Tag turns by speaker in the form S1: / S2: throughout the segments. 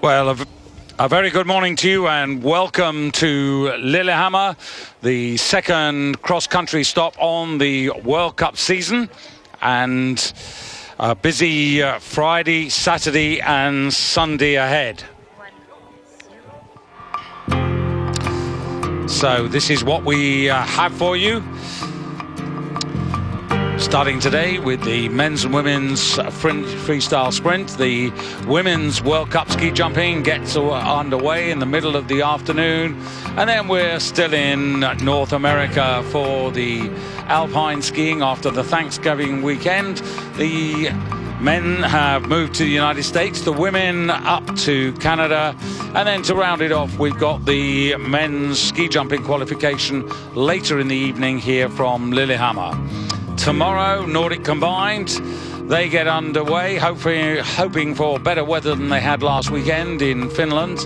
S1: Well, a very good morning to you and welcome to Lillehammer, the second cross-country stop on the World Cup season, and a busy Friday, Saturday and Sunday ahead. So this is what we have for you. Starting today with the men's and women's freestyle sprint. The women's World Cup ski jumping gets underway in the middle of the afternoon. And then we're still in North America for the alpine skiing after the Thanksgiving weekend. The men have moved to the United States, the women up to Canada. And then to round it off, we've got the men's ski jumping qualification later in the evening here from Lillehammer. Tomorrow, Nordic combined, they get underway, hoping for better weather than they had last weekend in Finland.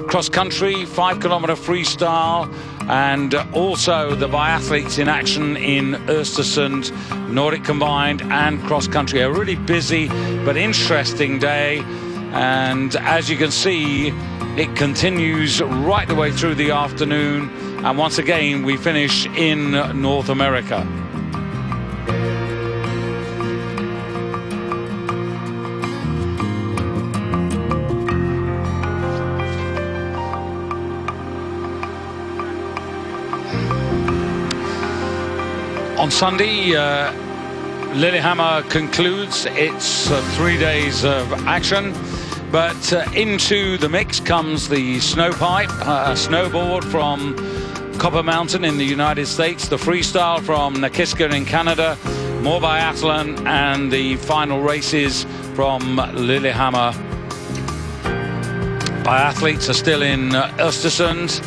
S1: Cross country, 5-kilometer freestyle, and also the biathletes in action in Östersund, Nordic combined and cross country. A really busy but interesting day, and as you can see, it continues right the way through the afternoon, and once again we finish in North America. On Sunday, Lillehammer concludes its 3 days of action, but into the mix comes the snowpipe, snowboard from Copper Mountain in the United States, the freestyle from Nakiska in Canada, more biathlon, and the final races from Lillehammer. Biathletes are still in Östersund,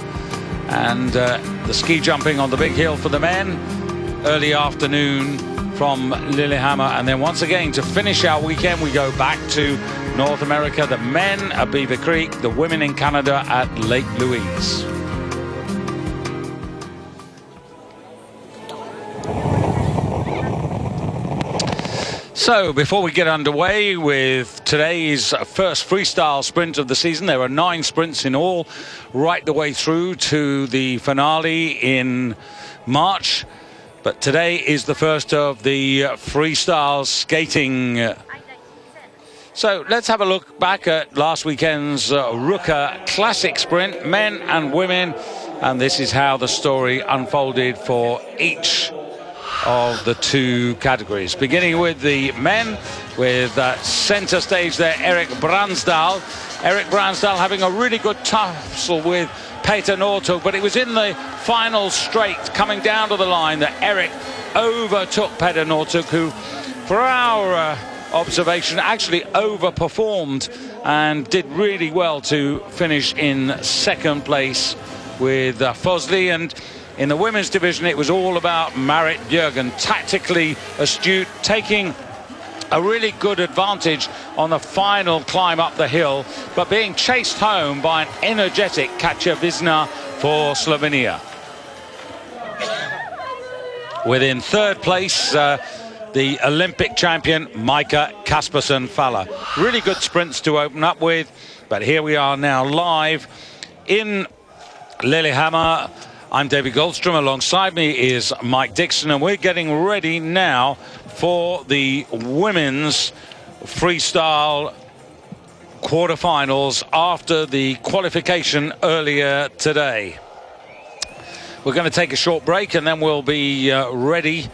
S1: and the ski jumping on the big hill for the men. Early afternoon from Lillehammer, and then once again to finish our weekend we go back to North America. The men at Beaver Creek, the women in Canada at Lake Louise. So before we get underway with today's first freestyle sprint of the season, there are 9 sprints in all, right the way through to the finale in March. But today is the first of the freestyle skating. So let's have a look back at last weekend's Ruka Classic Sprint, men and women. And this is how the story unfolded for each of the 2 categories. Beginning with the men, with center stage there, Erik Bransdal. Erik Bransdal having a really good tussle with Peter Northug, but it was in the final straight coming down to the line that Erik overtook Peter Northug, who, for our observation, actually overperformed and did really well to finish in second place with Fosli. And in the women's division, it was all about Marit Bjørgen, tactically astute, taking a really good advantage on the final climb up the hill, but being chased home by an energetic Katja Visna for Slovenia. Within third place, the Olympic champion Maika Kaspersen-Faller. Really good sprints to open up with, but here we are now live in Lillehammer. I'm David Goldstrom. Alongside me is Mike Dixon, and we're getting ready now for the women's freestyle quarterfinals after the qualification earlier today. We're going to take a short break and then we'll be ready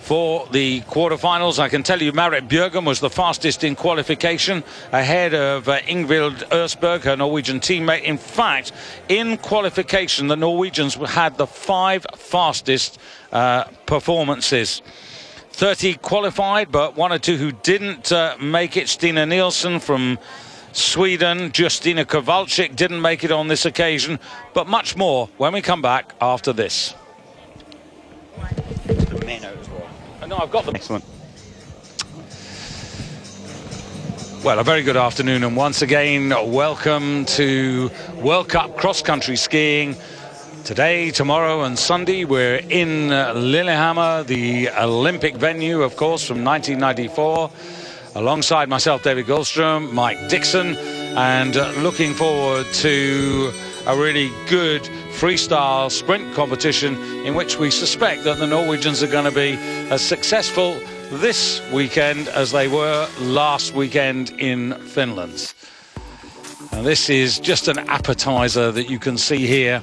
S1: for the quarterfinals. I can tell you Marit Bjørgen was the fastest in qualification, ahead of Ingvild Østberg, her Norwegian teammate. In fact, in qualification, the Norwegians had the 5 fastest performances. 30 qualified, but 1 or 2 who didn't make it. Stina Nilsson from Sweden, Justina Kowalczyk didn't make it on this occasion, but much more when we come back after this. No, I've got them. Excellent. Well, a very good afternoon, and once again, welcome to World Cup cross-country skiing. Today, tomorrow and Sunday, we're in Lillehammer, the Olympic venue, of course, from 1994. Alongside myself, David Goldstrom, Mike Dixon, and looking forward to a really good freestyle sprint competition in which we suspect that the Norwegians are going to be as successful this weekend as they were last weekend in Finland. And this is just an appetizer that you can see here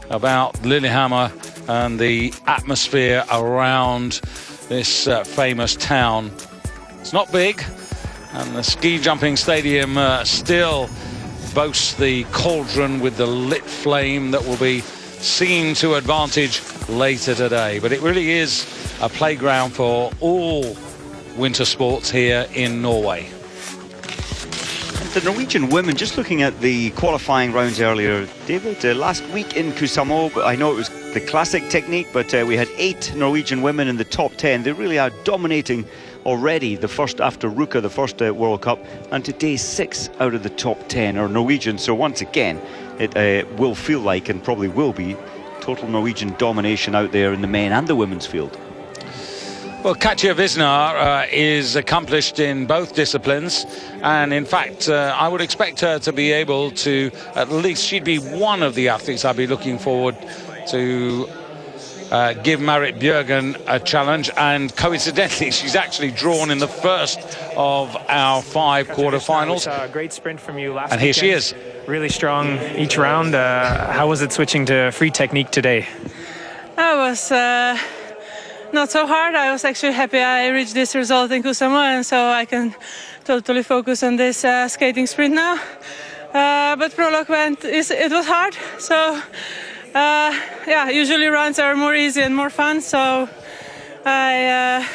S1: about Lillehammer and the atmosphere around this famous town. It's not big, and the ski jumping stadium still boasts the cauldron with the lit flame that will be seen to advantage later today. But it really is a playground for all winter sports here in Norway.
S2: The Norwegian women, just looking at the qualifying rounds earlier, David, last week in Kusamo, I know it was the classic technique, but we had 8 Norwegian women in the top 10. They really are dominating already, the first after Ruka, the first World Cup, and today 6 out of the top 10 are Norwegian. So once again, it will feel like, and probably will be, total Norwegian domination out there in the men and the women's field.
S1: Well, Katja Wisner is accomplished in both disciplines, and in fact I would expect her to be able to, at least she'd be one of the athletes I'd be looking forward to give Marit Bjørgen a challenge. And coincidentally, she's actually drawn in the first of our 5 quarterfinals.
S3: A great sprint from you last
S1: and here
S3: weekend.
S1: she is.
S3: Really strong each round. How was it switching to free technique today?
S4: I was not so hard. I was actually happy I reached this result in Kusamo, and so I can totally focus on this skating sprint now. But prologue it was hard. So yeah, usually runs are more easy and more fun. So I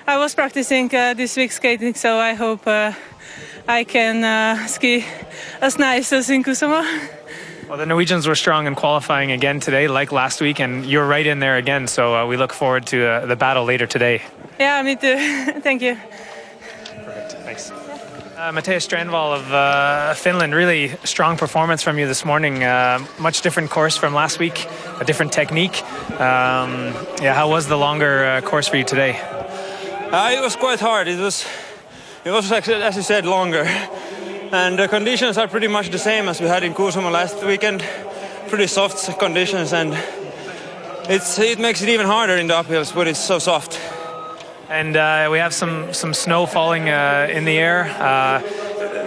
S4: was practicing this week skating, so I hope I can ski as nice as in Kusamo.
S3: Well, the Norwegians were strong in qualifying again today, like last week, and you're right in there again. So we look forward to the battle later today.
S4: Yeah, me too. Thank you.
S3: Perfect. Thanks. Mattias Strandvall of Finland, really strong performance from you this morning. Much different course from last week, a different technique. Yeah, how was the longer course for you today?
S5: It was quite hard. It was, as you said, longer. And the conditions are pretty much the same as we had in Kuusamo last weekend. Pretty soft conditions, and it makes it even harder in the uphills, but it's so soft.
S3: And we have some snow falling in the air.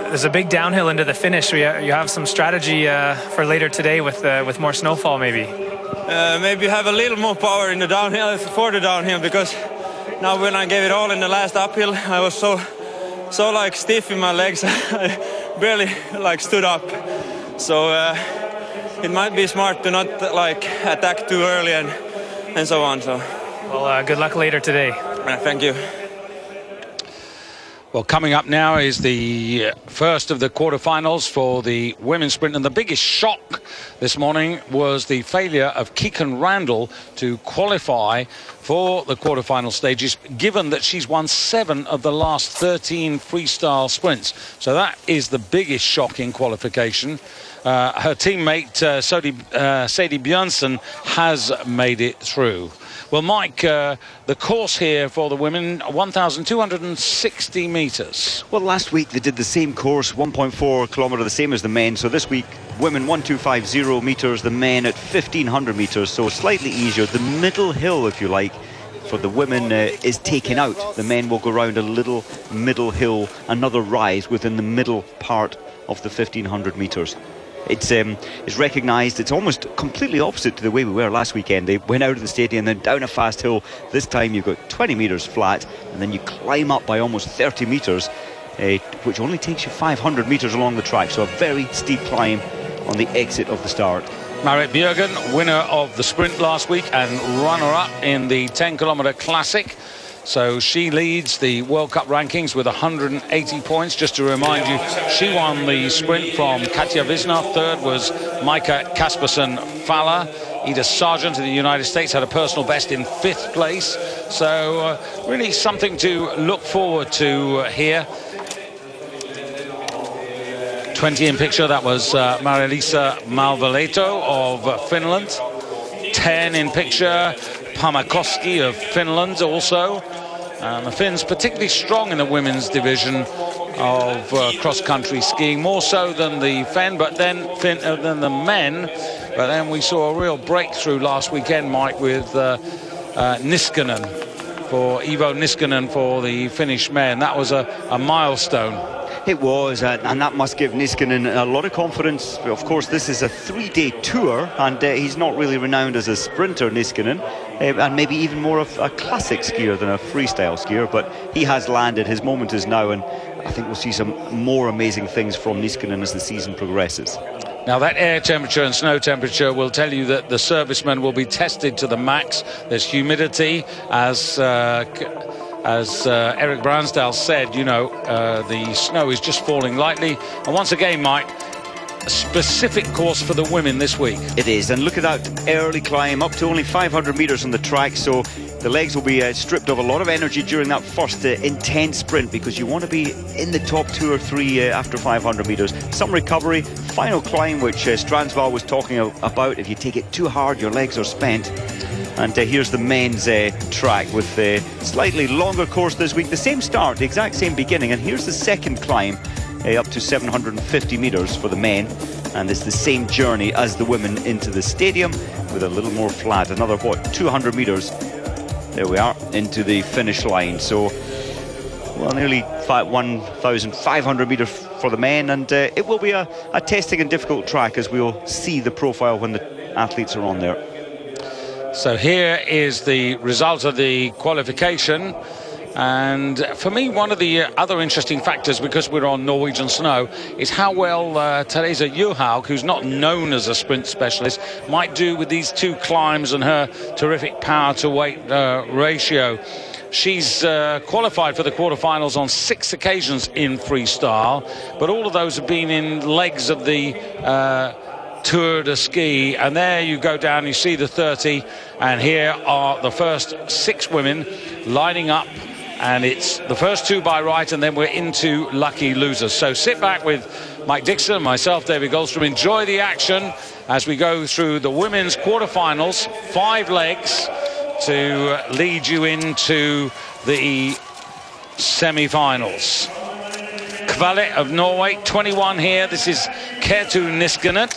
S3: There's a big downhill into the finish. You have some strategy for later today with more snowfall, maybe.
S5: Maybe have a little more power in the downhill for the downhill, because now when I gave it all in the last uphill, I was so like stiff in my legs. I barely like stood up. So it might be smart to not like attack too early and so on. So.
S3: Well, good luck later today.
S5: Thank you.
S1: Well, coming up now is the first of the quarterfinals for the women's sprint, and the biggest shock this morning was the failure of Kikan Randall to qualify for the quarterfinal stages, given that she's won 7 of the last 13 freestyle sprints. So that is the biggest shock in qualification. Her teammate Sadie Bjørnsen has made it through. Well, Mike, the course here for the women, 1,260 metres.
S2: Well, last week they did the same course, 1.4 kilometre, the same as the men. So this week, women 1,250 metres, the men at 1,500 metres. So slightly easier. The middle hill, if you like, for the women is taken out. The men will go around a little middle hill, another rise within the middle part of the 1,500 metres. It's recognised. It's almost completely opposite to the way we were last weekend. They went out of the stadium, then down a fast hill. This time you've got 20 metres flat, and then you climb up by almost 30 metres, which only takes you 500 metres along the track. So a very steep climb on the exit of the start.
S1: Marit Bjørgen, winner of the sprint last week and runner-up in the 10-kilometre classic. So she leads the World Cup rankings with 180 points. Just to remind you, she won the sprint from Katja Wisner. Third was Maika Kaspersen-Faller. Ida Sargent of the United States had a personal best in 5th place. So really something to look forward to here. 20 in picture, that was Maria-Liisa Malvaleto of Finland. 10 in picture, Pamakoski of Finland also. And the Finns particularly strong in the women's division of cross-country skiing, more so than the than the men. But then we saw a real breakthrough last weekend, Mike, with Niskanen, for Iivo Niskanen for the Finnish men. That was a milestone.
S2: It was, and that must give Niskanen a lot of confidence. Of course, this is a 3-day tour, and he's not really renowned as a sprinter, Niskanen, and maybe even more of a classic skier than a freestyle skier, but he has landed. His moment is now, and I think we'll see some more amazing things from Niskanen as the season progresses.
S1: Now, that air temperature and snow temperature will tell you that the servicemen will be tested to the max. There's humidity, as Eric Bransdal said, you know, the snow is just falling lightly. And once again, Mike, a specific course for the women this week.
S2: It is, and look at that early climb up to only 500 metres on the track, so the legs will be stripped of a lot of energy during that first intense sprint, because you want to be in the top 2 or 3 after 500 metres. Some recovery, final climb, which Stransval was talking about. If you take it too hard, your legs are spent. And here's the men's track with a slightly longer course this week. The same start, the exact same beginning, and here's the second climb up to 750 metres for the men, and it's the same journey as the women into the stadium with a little more flat. Another, 200 metres, there we are, into the finish line. So, well, nearly 1,500 metres for the men, and it will be a testing and difficult track, as we'll see the profile when the athletes are on there.
S1: So here is the result of the qualification. And for me, one of the other interesting factors, because we're on Norwegian snow, is how well Teresa Johaug, who's not known as a sprint specialist, might do with these 2 climbs and her terrific power to weight ratio. She's qualified for the quarterfinals on 6 occasions in freestyle, but all of those have been in legs of the Tour de Ski, and there you go down, you see the 30, and here are the first 6 women lining up, and it's the first 2 by right, and then we're into lucky losers. So sit back with Mike Dixon, myself, David Goldstrom, enjoy the action as we go through the women's quarterfinals, 5 legs to lead you into the semi-finals. Kvalle of Norway, 21 here. This is Kertu Niskanen.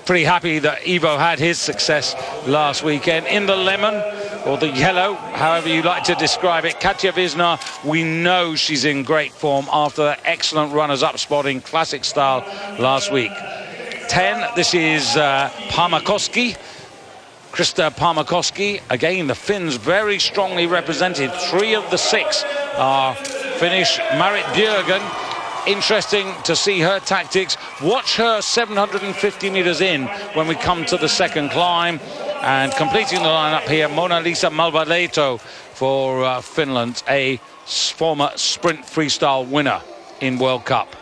S1: Pretty happy that Ivo had his success last weekend. In the lemon, or the yellow, however you like to describe it, Katja Wisner, we know she's in great form after that excellent runners-up spot in classic style last week. 10, this is Parmakoski, Krista Parmakoski. Again, the Finns very strongly represented. 3 of the 6 are Finnish. Marit Bjørgen, interesting to see her tactics. Watch her 750 metres in when we come to the second climb. And completing the lineup here, Mona-Liisa Malvalehto for Finland, a former sprint freestyle winner in World Cup.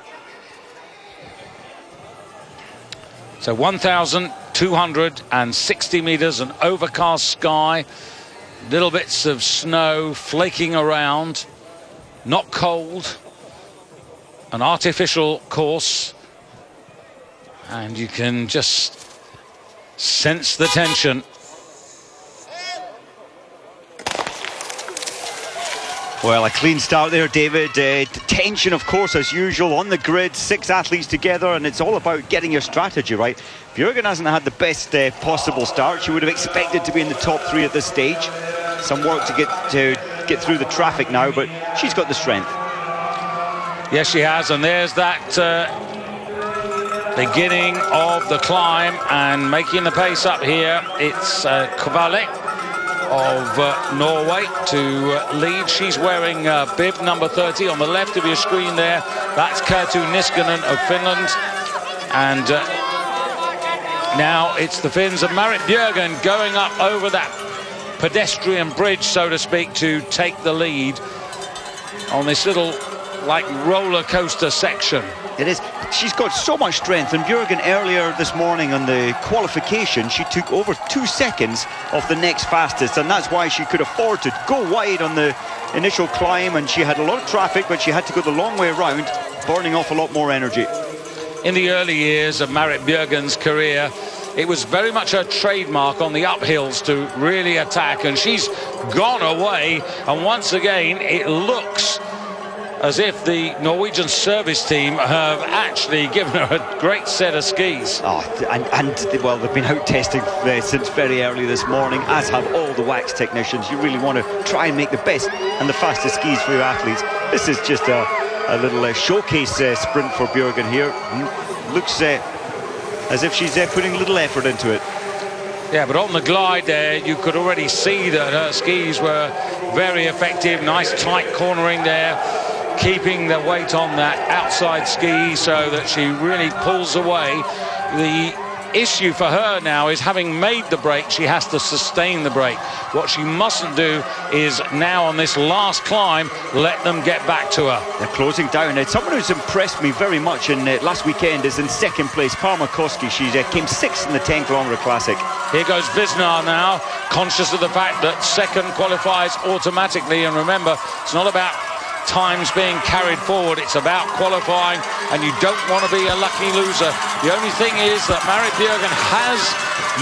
S1: So 1,260 metres, an overcast sky, little bits of snow flaking around, not cold, an artificial course, and you can just sense the tension.
S2: Well, a clean start there, David. Tension, of course, as usual, on the grid. 6 athletes together, and it's all about getting your strategy right. Bjørgen hasn't had the best possible start. She would have expected to be in the top 3 at this stage. Some work to get through the traffic now, but she's got the strength.
S1: Yes, she has, and there's that beginning of the climb, and making the pace up here. It's Kvalle of Norway to lead. She's wearing bib number 30 on the left of your screen there. That's Kertu Niskanen of Finland, and now it's the Finns of Marit Bjørgen going up over that pedestrian bridge, so to speak, to take the lead on this little like roller coaster section.
S2: It is. She's got so much strength, and Bjørgen earlier this morning on the qualification, she took over 2 seconds off the next fastest, and that's why she could afford to go wide on the initial climb, and she had a lot of traffic, but she had to go the long way around, burning off a lot more energy.
S1: In the early years of Marit Bjørgen's career, it was very much her trademark on the uphills to really attack, and she's gone away, and once again it looks as if the Norwegian service team have actually given her a great set of skis.
S2: Oh, well, they've been out testing since very early this morning, as have all the wax technicians. You really want to try and make the best and the fastest skis for your athletes. This is just a little showcase sprint for Bjørgen here. Looks as if she's putting little effort into it.
S1: Yeah, but on the glide there, you could already see that her skis were very effective. Nice tight cornering there, keeping the weight on that outside ski so that she really pulls away. The issue for her now is, having made the break, she has to sustain the break. What she mustn't do is now on this last climb let them get back to her.
S2: They're closing down. Someone who's impressed me very much in last weekend is in second place, Parma Koski. She came 6th in the 10-kilometre classic.
S1: Here goes Visnar now, conscious of the fact that second qualifies automatically. And remember, it's not about times being carried forward, it's about qualifying, and you don't want to be a lucky loser. The only thing is that Marit Bjørgen has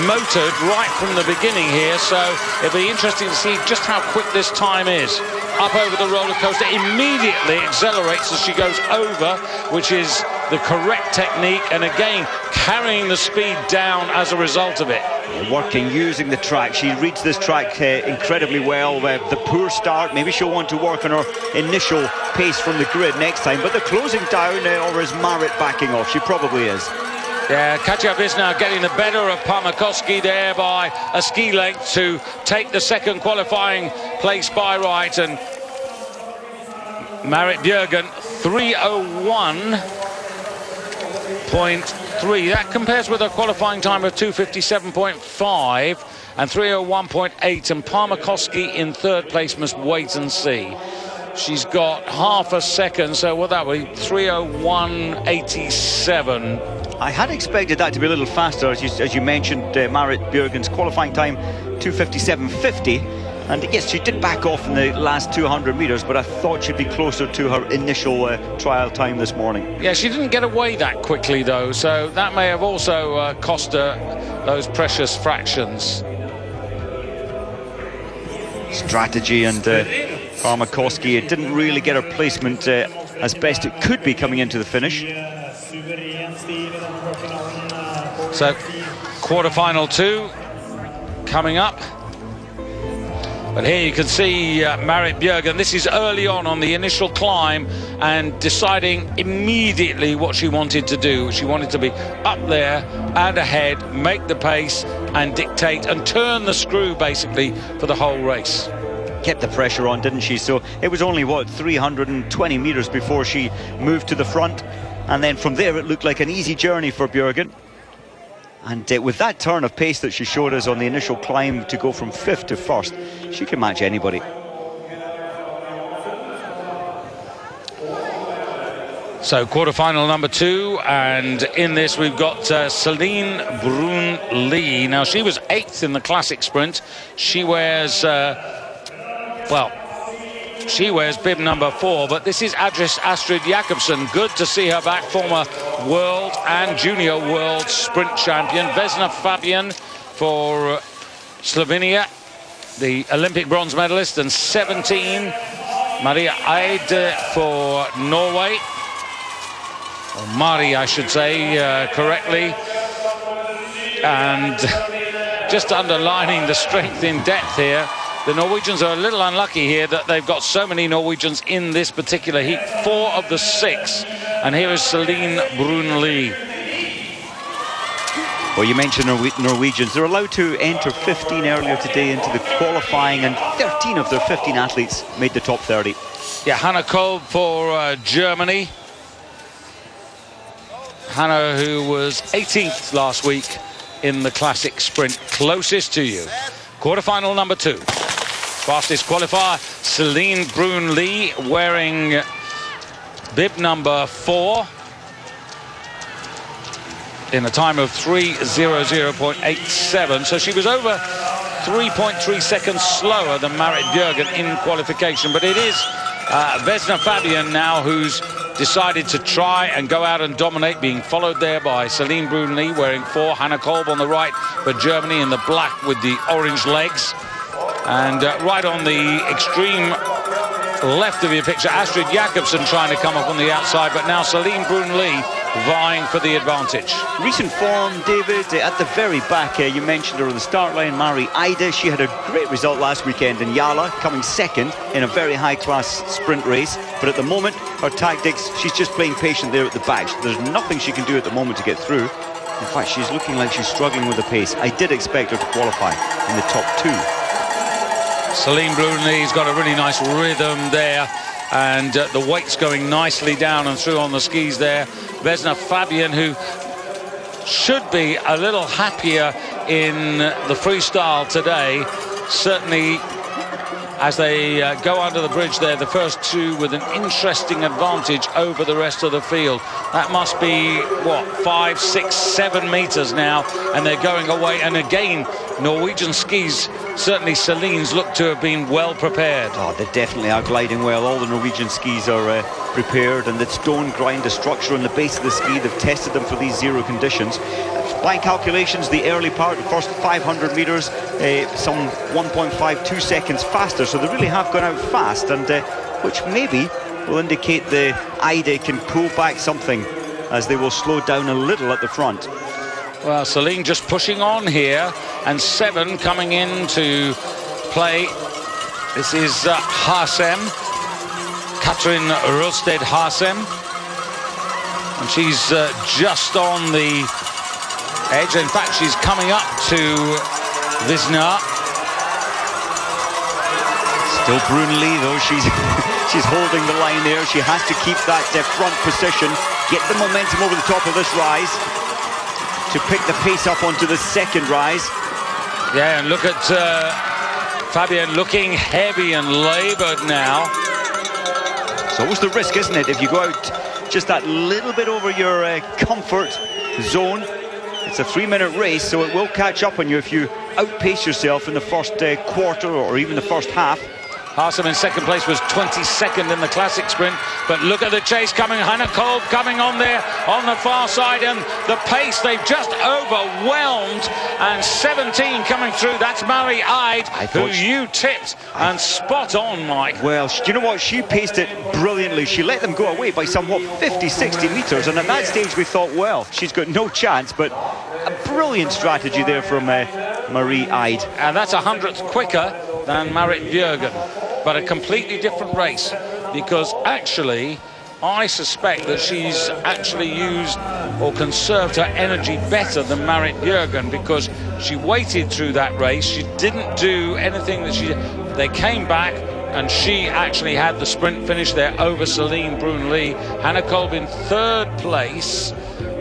S1: motored right from the beginning here, so it'll be interesting to see just how quick this time is. Up over the roller coaster, immediately accelerates as she goes over, which is the correct technique, and again carrying the speed down as a result of it.
S2: Working, using the track. She reads this track incredibly well. The poor start, maybe she'll want to work on her initial pace from the grid next time, but the closing down, or is Marit backing off? She probably is.
S1: Yeah, Katja Visnar getting the better of Parma Koski there by a ski length to take the second qualifying place by right, and Marit Bjørgen 3:01.3. That compares with a qualifying time of 2:57.5 and 3:01.8, and Parma Koski in third place must wait and see. She's got half a second, so what that would be 3:01.87.
S2: I had expected that to be a little faster, as you mentioned. Marit Bjørgen's qualifying time 2:57.50, and yes, she did back off in the last 200 meters, but I thought she'd be closer to her initial trial time this morning.
S1: Yeah, she didn't get away that quickly though, so that may have also cost her those precious fractions.
S2: Strategy, and Parma Koski didn't really get her placement as best it could be coming into the finish.
S1: So quarter-final 2 coming up. But here you can see Marit Bjørgen. This is early on the initial climb, and deciding immediately what she wanted to do. She wanted to be up there and ahead, make the pace and dictate and turn the screw basically for the whole race.
S2: Kept the pressure on, didn't she? So it was only, what, 320 meters before she moved to the front, and then from there it looked like an easy journey for Bjørgen. And with that turn of pace that she showed us on the initial climb, to go from 5th to 1st, she can match anybody.
S1: So quarter-final number 2, and in this we've got Celine Bruun Lee. Now, she was 8th in the classic sprint. She wears she wears bib number 4, but this is Astrid Jakobsen. Good to see her back, former world and junior world sprint champion. Vesna Fabian for Slovenia, the Olympic bronze medalist, and 17, Maria Eide for Norway. Or Mari, I should say, correctly. And just underlining the strength in depth here, the Norwegians are a little unlucky here that they've got so many Norwegians in this particular heat. 4 of the 6. And here is Celine Bruun Lee.
S2: Well, you mentioned Norwegians. They're allowed to enter 15 earlier today into the qualifying, and 13 of their 15 athletes made the top 30.
S1: Yeah, Hannah Kolb for Germany. Hannah, who was 18th last week in the classic sprint, closest to you. Quarterfinal number 2. Fastest qualifier, Celine Bruun Lee, wearing bib number 4 in a time of 3:00.87. So she was over 3.3 seconds slower than Marit Bjørgen in qualification. But it is Vesna Fabian now who's decided to try and go out and dominate, being followed there by Celine Bruun Lee wearing 4, Hannah Kolb on the right for Germany in the black with the orange legs. And right on the extreme left of your picture, Astrid Jakobsen trying to come up on the outside, but now Celine Brunelli vying for the advantage.
S2: Recent form, David, at the very back. You mentioned her on the start line, Mari Eide. She had a great result last weekend in Yala, coming second in a very high-class sprint race. But at the moment, her tactics, she's just playing patient there at the back. There's nothing she can do at the moment to get through. In fact, she's looking like she's struggling with the pace. I did expect her to qualify in the top 2.
S1: Celine Brunelli's got a really nice rhythm there, and the weight's going nicely down and through on the skis there. Vesna Fabian, who should be a little happier in the freestyle today, certainly as they go under the bridge there, the first two with an interesting advantage over the rest of the field. That must be, what, 5, 6, 7 meters now, and they're going away. And again, Norwegian skis, certainly Celine's, look to have been well prepared.
S2: Oh, they definitely are gliding well. All the Norwegian skis are prepared, and the stone grinder structure on the base of the ski, they've tested them for these zero conditions. By calculations, the early part, the first 500 meters, some 1.52 seconds faster, so they really have gone out fast, and which maybe will indicate the Eide can pull back something as they will slow down a little at the front.
S1: Well, Celine just pushing on here, and 7 coming in to play. This is Harsem, Katrin Rosted Harsem, and she's just on the edge. In fact, she's coming up to Visna.
S2: Still Brunelli, though, she's holding the line there. She has to keep that front position, get the momentum over the top of this rise to pick the pace up onto the second rise.
S1: Yeah, and look at Fabian looking heavy and laboured now.
S2: It's always the risk, isn't it? If you go out just that little bit over your comfort zone. It's a 3-minute race, so it will catch up on you if you outpace yourself in the first quarter or even the first half.
S1: Harsem in second place was 22nd in the classic sprint, but look at the chase coming. Hannah Kolb coming on there on the far side, and the pace they've just overwhelmed, and 17 coming through. That's Mari Eide, who you tipped, and spot on, Mike.
S2: Well, do you know what? She paced it brilliantly. She let them go away by somewhat 50-60 meters, and at that stage we thought, well, she's got no chance, but a brilliant strategy there from Mari Eide.
S1: And that's 100th quicker than Marit Bjørgen, but a completely different race, because actually I suspect that she's actually used or conserved her energy better than Marit Bjørgen, because she waited through that race. She didn't do anything that they came back, and she actually had the sprint finish there over Celine Brunelli. Hannah Kolb in third place,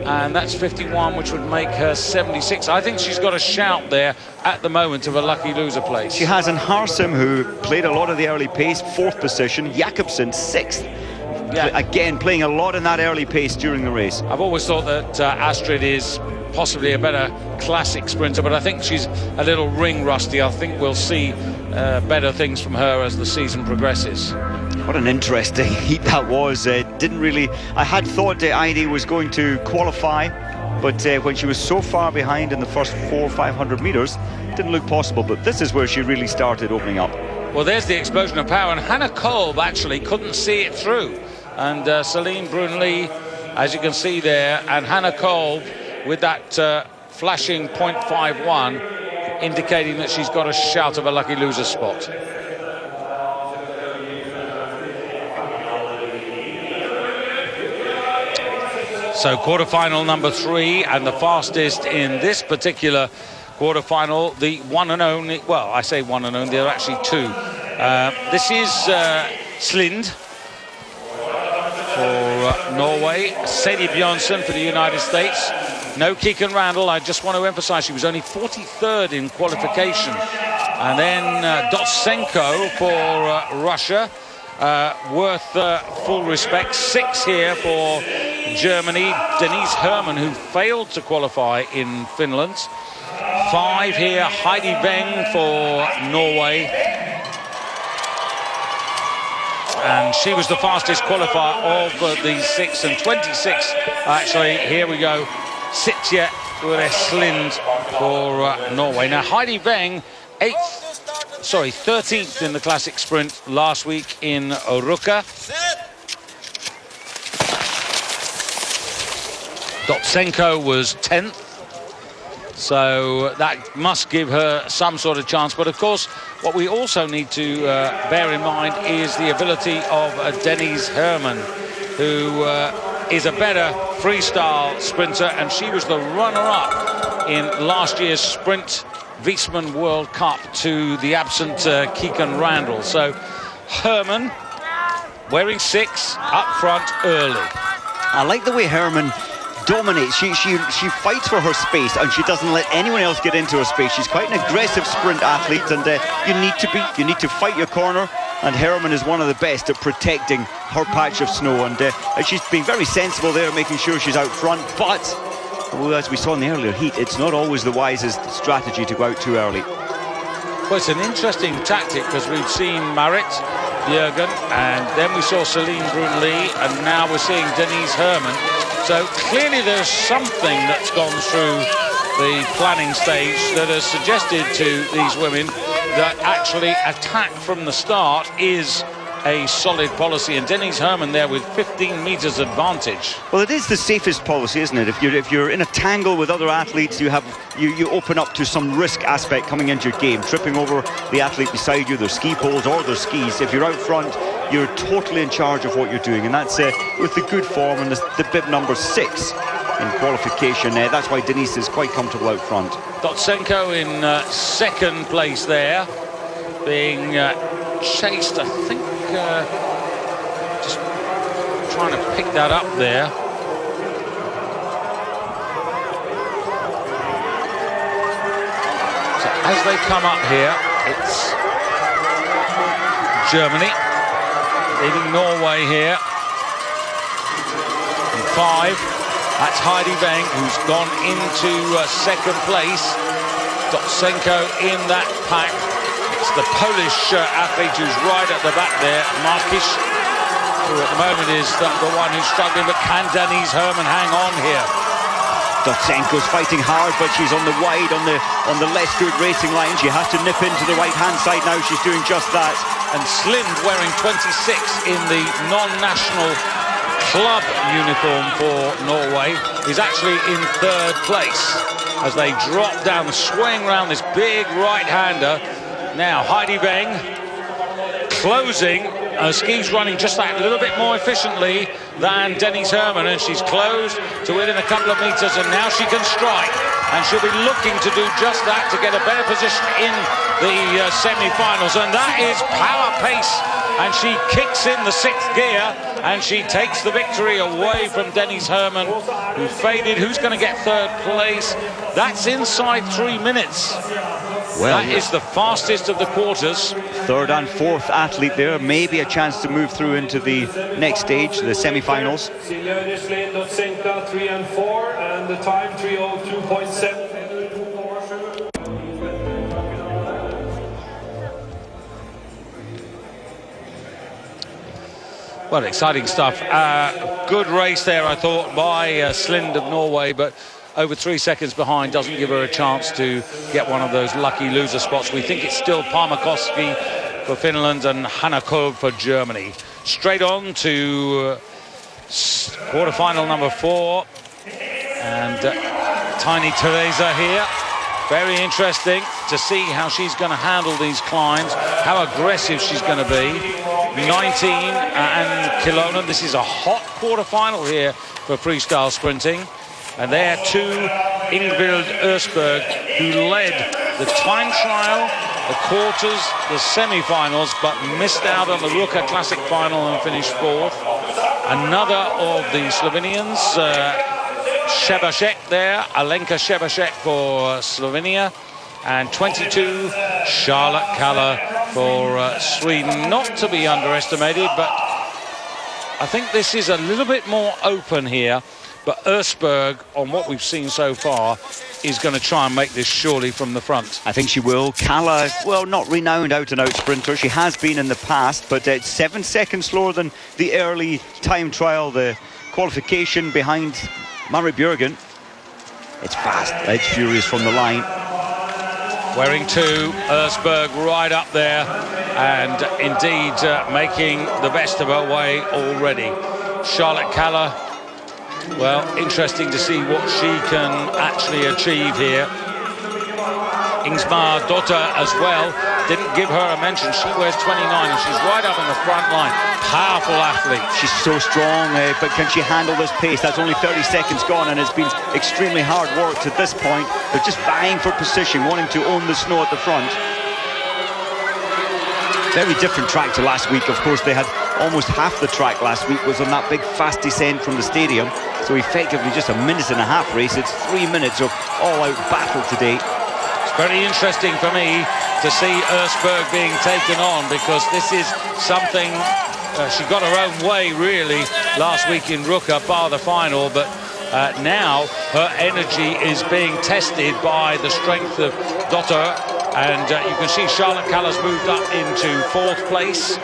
S1: and that's 51, which would make her 76. I think she's got a shout there at the moment of a lucky loser place.
S2: She has, and Harsem, who played a lot of the early pace, 4th position. Jakobsen, 6th. Yeah. Again, playing a lot in that early pace during the race.
S1: I've always thought that Astrid is possibly a better classic sprinter, but I think she's a little ring rusty. I think we'll see better things from her as the season progresses.
S2: What an interesting heat that was. Didn't really... I had thought Eide was going to qualify, but when she was so far behind in the first 400-500 meters, didn't look possible. But this is where she really started opening up.
S1: Well, there's the explosion of power, and Hannah Kolb actually couldn't see it through. And Celine Brunelli, as you can see there, and Hannah Kolb with that flashing 0.51, indicating that she's got a shout of a lucky loser spot. So quarterfinal number 3, and the fastest in this particular quarterfinal, the one and only, well, I say one and only, there are actually 2. This is Slind for Norway, Sadie Bjørnsen for the United States. No Keegan Randall. I just want to emphasize she was only 43rd in qualification. And then Dotsenko for Russia. Worth full respect. 6 here for Germany. Denise Herman, who failed to qualify in Finland. 5 here, Heidi Weng for Norway. And she was the fastest qualifier of these 6, and 26 actually. Here we go, Sitje Ureslind for Norway. Now Heidi Weng, 8th 13th in the classic sprint last week in Ruka. Dotsenko was 10th. So that must give her some sort of chance. But of course, what we also need to bear in mind is the ability of Denise Herrmann, who is a better freestyle sprinter, and she was the runner-up in last year's Sprint Viessmann World Cup to the absent Keegan Randall. So Herrmann wearing 6 up front early.
S2: I like the way Herrmann dominates. She fights for her space, and she doesn't let anyone else get into her space. She's quite an aggressive sprint athlete, and you need to fight your corner, and Herrmann is one of the best at protecting her patch of snow, and she's been very sensible there, making sure she's out front. But well, as we saw in the earlier heat, it's not always the wisest strategy to go out too early.
S1: Well, it's an interesting tactic, because we've seen Marit Bjørgen, and then we saw Celine Brun-Lee, and now we're seeing Denise Herrmann. So clearly there's something that's gone through the planning stage that has suggested to these women that actually attack from the start is a solid policy, and Denise Herrmann there with 15 meters advantage.
S2: Well, it is the safest policy, isn't it? If you're in a tangle with other athletes, you open up to some risk aspect coming into your game, tripping over the athlete beside you, their ski poles or their skis. If you're out front, you're totally in charge of what you're doing, and that's with the good form and the bib number 6 in qualification. That's why Denise is quite comfortable out front.
S1: Dotsenko in second place there, being chased, I think, just trying to pick that up there. So as they come up here, it's Germany leading Norway here. And 5, that's Heidi Weng, who's gone into second place. Dotsenko in that pack. It's the Polish athlete who's right at the back there, Markish, who at the moment is the one who's struggling, but can Denise Herrmann hang on here?
S2: Dotsenko's fighting hard, but she's on the wide, on the less good racing line. She has to nip into the right-hand side now. She's doing just that.
S1: And Slind, wearing 26 in the non-national club uniform for Norway, is actually in third place as they drop down, swing round this big right-hander. Now Heidi Weng closing, skis running just that little bit more efficiently than Denise Herrmann, and she's closed to within a couple of meters, and now she can strike, and she'll be looking to do just that to get a better position in the semi-finals, and that is power pace, and she kicks in the 6th gear, and she takes the victory away from Denise Herrmann, who faded. Who's going to get third place? That's inside 3 minutes.
S2: Well,
S1: that is the fastest of the quarters.
S2: Third and fourth athlete there, maybe a chance to move through into the next stage, the semi-finals.
S6: 3 and 4, and the time 3:02.7.
S1: Well, exciting stuff. Good race there, I thought, by Slind of Norway, but over 3 seconds behind doesn't give her a chance to get one of those lucky loser spots. We think it's still Palmakoski for Finland and Hanna Kolb for Germany. Straight on to quarterfinal number 4, and Tiny Teresa here. Very interesting to see how she's going to handle these climbs, how aggressive she's going to be. 19 and Kilonen. This is a hot quarterfinal here for freestyle sprinting. And there too, Ingvild Østberg, who led the time trial, the quarters, the semi-finals, but missed out on the Ruka Classic final and finished 4th. Another of the Slovenians, Šebašek there, Alenka Šebašek for Slovenia, and 22, Charlotte Kalla for Sweden. Not to be underestimated, but I think this is a little bit more open here. But Østberg, on what we've seen so far, is going to try and make this surely from the front.
S2: I think she will. Kalla, well, not renowned out-and-out sprinter. She has been in the past, but it's 7 seconds slower than the early time trial, the qualification behind Marit Bjørgen. It's fast. It's furious from the line.
S1: Wearing 2, Ersberg right up there, and indeed making the best of her way already. Charlotte Kalla, well, interesting to see what she can actually achieve here. Ingemar Dotter as well, didn't give her a mention. She wears 29 and she's right up in the front line. Powerful athlete.
S2: She's so strong, but can she handle this pace? That's only 30 seconds gone, and it's been extremely hard work to this point. They're just vying for position, wanting to own the snow at the front. Very different track to last week. Of course, they had almost half the track last week was on that big fast descent from the stadium. So effectively just a minute and a half race. It's 3 minutes of all-out battle today.
S1: It's very interesting for me to see Ersberg being taken on, because this is something she got her own way really last week in Ruka, bar the final, but now her energy is being tested by the strength of Dotter, and you can see Charlotte Kalla's moved up into 4th place.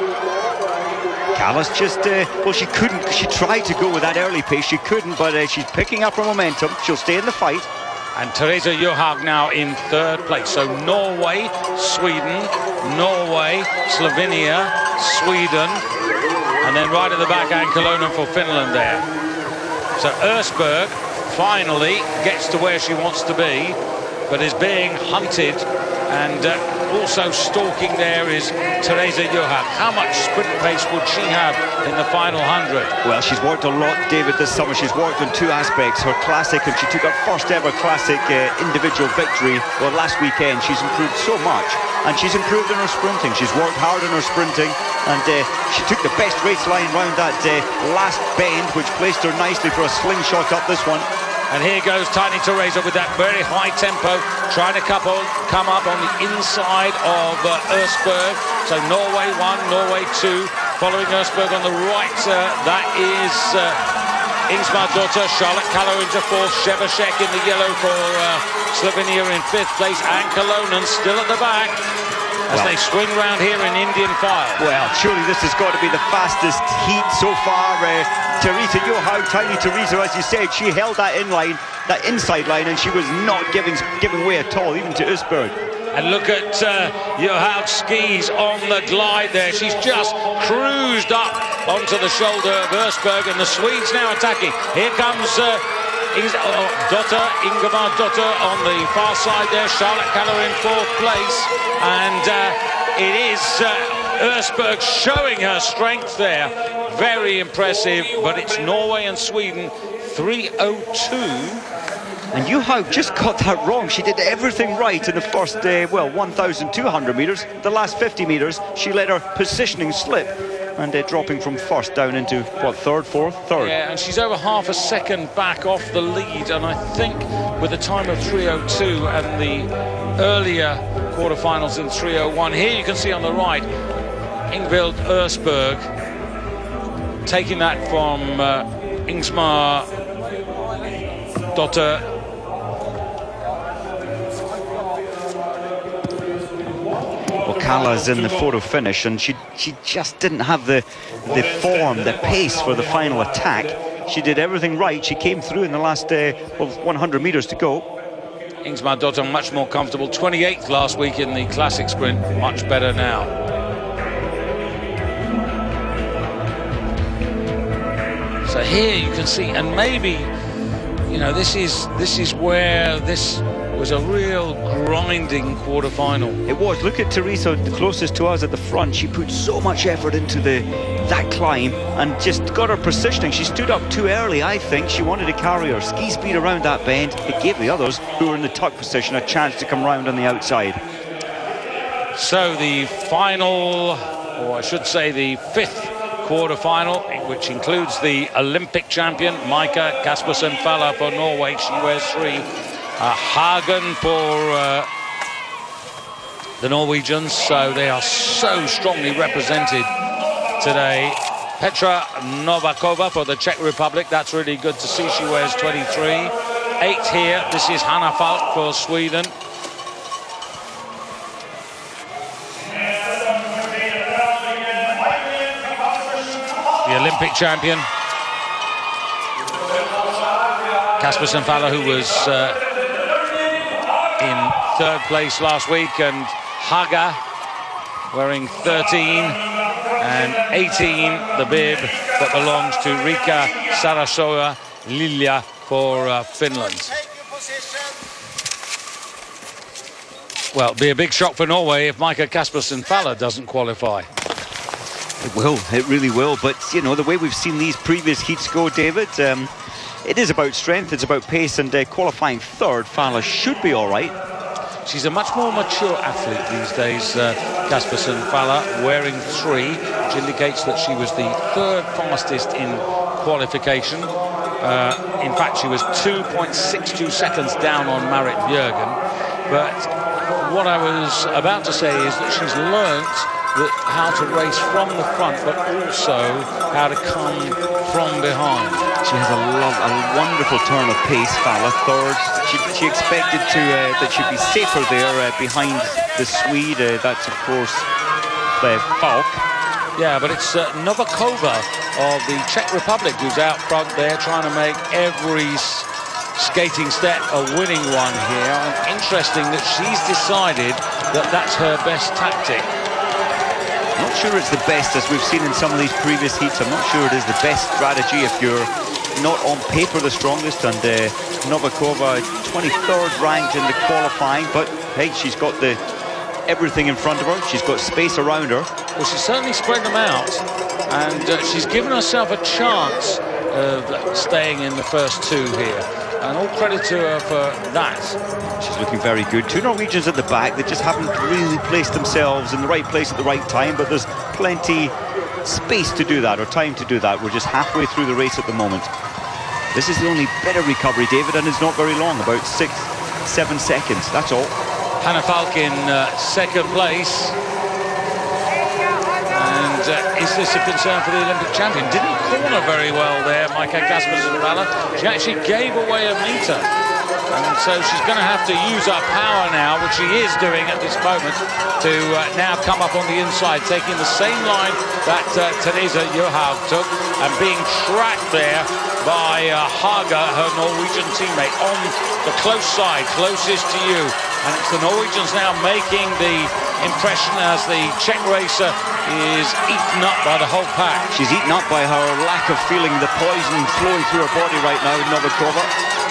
S2: Kalla's just, well, she tried to go with that early pace, she couldn't, but she's picking up her momentum. She'll stay in the fight.
S1: And Therese Johaug now in 3rd place. So Norway, Sweden, Norway, Slovenia, Sweden, and then right at the back, Ann Kolonen for Finland there. So Ersberg finally gets to where she wants to be, but is being hunted, and also stalking there is Therese Johaug. How much sprint pace would she have in the final 100?
S2: Well, she's worked a lot, David, this summer. She's worked on 2 aspects. Her classic, and she took her first ever classic individual victory, well, last weekend. She's improved so much, and she's improved in her sprinting. She's worked hard in her sprinting, and she took the best race line round that last bend, which placed her nicely for a slingshot up this one.
S1: And here goes Tiny Teresa with that very high tempo, trying to come up on the inside of Ersberg. So Norway 1, Norway 2, following Ersberg on the right. That is Ingemar Dotter, Charlotte Kalla into 4th, Shevasek in the yellow for Slovenia in 5th place, Ann Kolonen still at the back as they swing round here in Indian file.
S2: Well, surely this has got to be the fastest heat so far. Therese Johaug, Tiny Teresa, as you said, she held that inline, that inside line, and she was not giving way at all, even to Ersberg.
S1: And look at Johaug's skis on the glide there. She's just cruised up onto the shoulder of Ersberg, and the Swedes now attacking. Here comes Ingemar Dotter on the far side there. Charlotte Kalla in 4th place, and it is Ersberg showing her strength there. Very impressive, but it's Norway and Sweden 3:02.
S2: And Johaug just got that wrong. She did everything right in the first, 1,200 metres. The last 50 metres, she let her positioning slip, and dropping from 1st down into, what, 3rd, 4th, 3rd?
S1: Yeah, and she's over half a second back off the lead, and I think with a time of 3:02 and the earlier quarterfinals in 3:01, here you can see on the right, Ingvild Ersberg taking that from Ingemar Dotter.
S2: Well, Kalla's in the photo finish, and she just didn't have the form, the pace for the final attack. She did everything right. She came through in the last 100 metres to go.
S1: Ingemar Dotter much more comfortable. 28th last week in the classic sprint, much better now. So here you can see, and maybe, you know, this is where this was a real grinding quarter-final.
S2: It was. Look at Teresa, the closest to us at the front. She put so much effort into that climb and just got her positioning. She stood up too early, I think. She wanted to carry her ski speed around that bend. It gave the others who were in the tuck position a chance to come round on the outside.
S1: So the final, or I should say the 5th quarter-final, which includes the Olympic champion Maika Kaspersen-Falla for Norway. She wears 3. Hagen for the Norwegians, so they are so strongly represented today. Petra Novakova for the Czech Republic, that's really good to see. She wears 23. 8 here, this is Hanna Falk for Sweden. The Olympic champion Kaspersen-Falla, who was in third place last week, and Haga wearing 13 and 18, the bib that belongs to Riikka Sarasoja Lilja for Finland. Well, it'll be a big shock for Norway if Maika Kaspersen-Faller doesn't qualify.
S2: It will, it really will. But, you know, the way we've seen these previous heats go, David, it is about strength, it's about pace, and qualifying third, Faller should be all right.
S1: She's a much more mature athlete these days, Kaspersen-Faller, wearing 3, which indicates that she was the third fastest in qualification. In fact, she was 2.62 seconds down on Marit Bjørgen. But what I was about to say is that she's learnt how to race from the front, but also how to come from behind.
S2: She has a wonderful turn of pace, Faller, third. She expected that she'd be safer there behind the Swede. That's, of course, Falk.
S1: Yeah, but it's Novikova of the Czech Republic who's out front there trying to make every skating step a winning one here. And interesting that she's decided that that's her best tactic.
S2: Not sure it's the best, as we've seen in some of these previous heats. I'm not sure it is the best strategy if you're not on paper the strongest. And Novikova, 23rd ranked in the qualifying, but hey, she's got everything in front of her. She's got space around her.
S1: Well, she's certainly spread them out, and she's given herself a chance of staying in the first 2 here. And all credit to her for that.
S2: She's looking very good. 2 Norwegians at the back. They just haven't really placed themselves in the right place at the right time, but there's plenty space to do that, or time to do that. We're just halfway through the race at the moment. This is the only bit of recovery, David, and it's not very long, about 6-7 seconds, that's all.
S1: Hannah Falk in second place. And is this a concern for the Olympic champion? Didn't corner very well there, Maika Kaspersen-Faller. She actually gave away a meter. And so she's going to have to use her power now, which she is doing at this moment, to now come up on the inside, taking the same line that Teresa Johaug took, and being tracked there by Haga, her Norwegian teammate, on the close side, closest to you. And it's the Norwegians now making the impression as the Czech racer is eaten up by the whole pack.
S2: She's eaten up by her lack of feeling the poison flowing through her body right now, Novikova.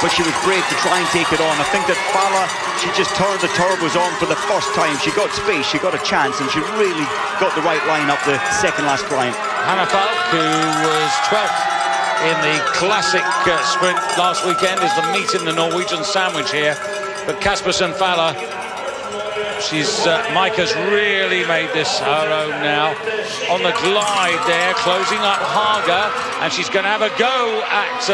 S2: But she was brave to try and take it on. I think that Faller, she just turned the turbos on for the first time. She got space, she got a chance, and she really got the right line up the second last climb.
S1: Hannah Falk, who was 12th in the classic sprint last weekend, is the meat in the Norwegian sandwich here. But Kaspersen-Faller, Maika's really made this her own now. On the glide there, closing up Haga, and she's going to have a go at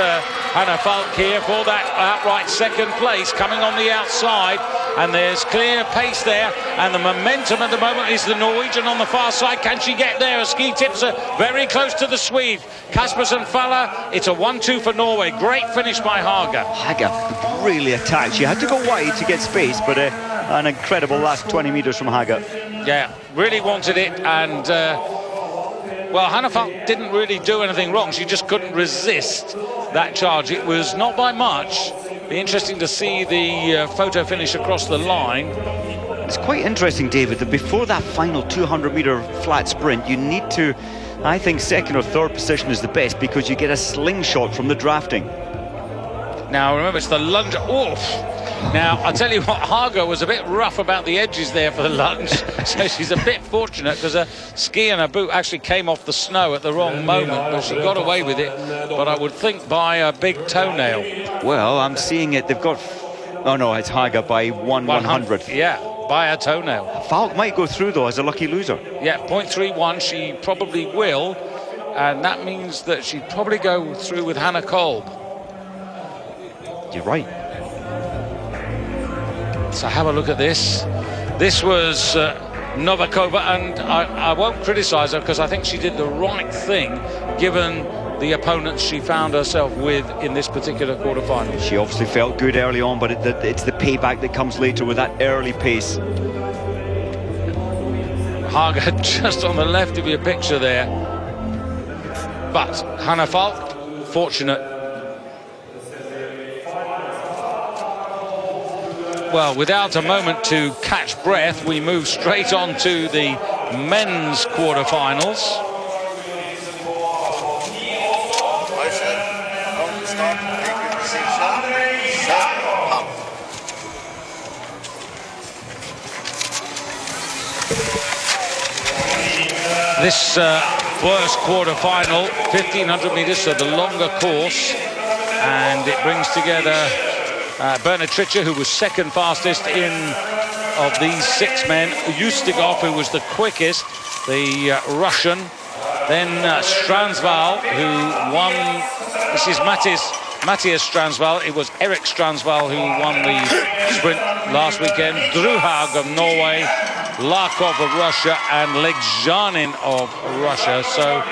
S1: Hannah Falk here for that outright second place, coming on the outside. And there's clear pace there, and the momentum at the moment is the Norwegian on the far side. Can she get there? A ski tipser very close to the Swede. Kaspersen-Faller, it's a 1-2 for Norway. Great finish by Haga.
S2: Haga really attacked. She had to go wide to get space, but an incredible last 20 meters from Haga.
S1: Yeah, really wanted it, and well, Hannah Falk didn't really do anything wrong. She just couldn't resist that charge. It was not by much. Be interesting to see the photo finish across the line.
S2: It's quite interesting, David, that before that final 200-meter flat sprint, you need to, I think, second or third position is the best, because you get a slingshot from the drafting.
S1: Now, remember, it's the lunge. Oof! Now, I'll tell you what, Haga was a bit rough about the edges there for the lunge, so she's a bit fortunate, because her ski and her boot actually came off the snow at the wrong moment, but she got away with it, but I would think by a big toenail.
S2: Well, I'm seeing it, they've got, oh no, it's Haga by 1/100th.
S1: Yeah, by a toenail.
S2: Falk might go through, though, as a lucky loser.
S1: Yeah, 0.31, she probably will, and that means that she'd probably go through with Hannah Kolb.
S2: You're right.
S1: So have a look at this. This was Novikova, and I won't criticise her, because I think she did the right thing given the opponents she found herself with in this particular quarterfinal.
S2: She obviously felt good early on, but it's the payback that comes later with that early pace.
S1: Haga just on the left of your picture there. But Hannah Falk, fortunate. Well, without a moment to catch breath, we move straight on to the men's quarterfinals. This first quarter-final, 1,500 metres, so the longer course, and it brings together Bernard Tritcher, who was second fastest of these 6 men, Ustygov, who was the quickest, the Russian, then Stransval, who won. This is Matthias Stransval. It was Eric Stransval who won the sprint last weekend. Druhag of Norway, Larkov of Russia, and Legzhanin of Russia. So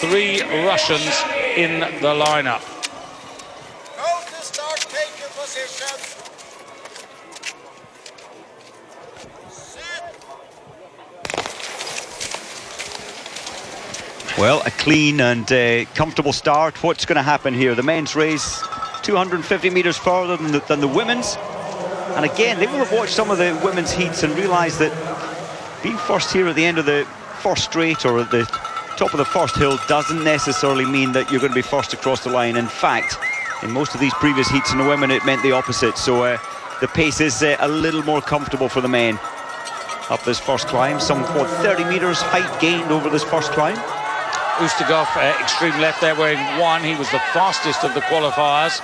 S1: 3 Russians in the lineup.
S7: Go to start, take your position.
S2: Well, a clean and comfortable start. What's going to happen here? The men's race 250 metres further than the women's. And again, they will have watched some of the women's heats and realised that being first here at the end of the first straight or at the top of the first hill doesn't necessarily mean that you're going to be first across the line. In fact, in most of these previous heats in the women, it meant the opposite. So the pace is a little more comfortable for the men up this first climb. Some 30 metres height gained over this first climb.
S1: Ustygov, extreme left there, wearing 1. He was the fastest of the qualifiers,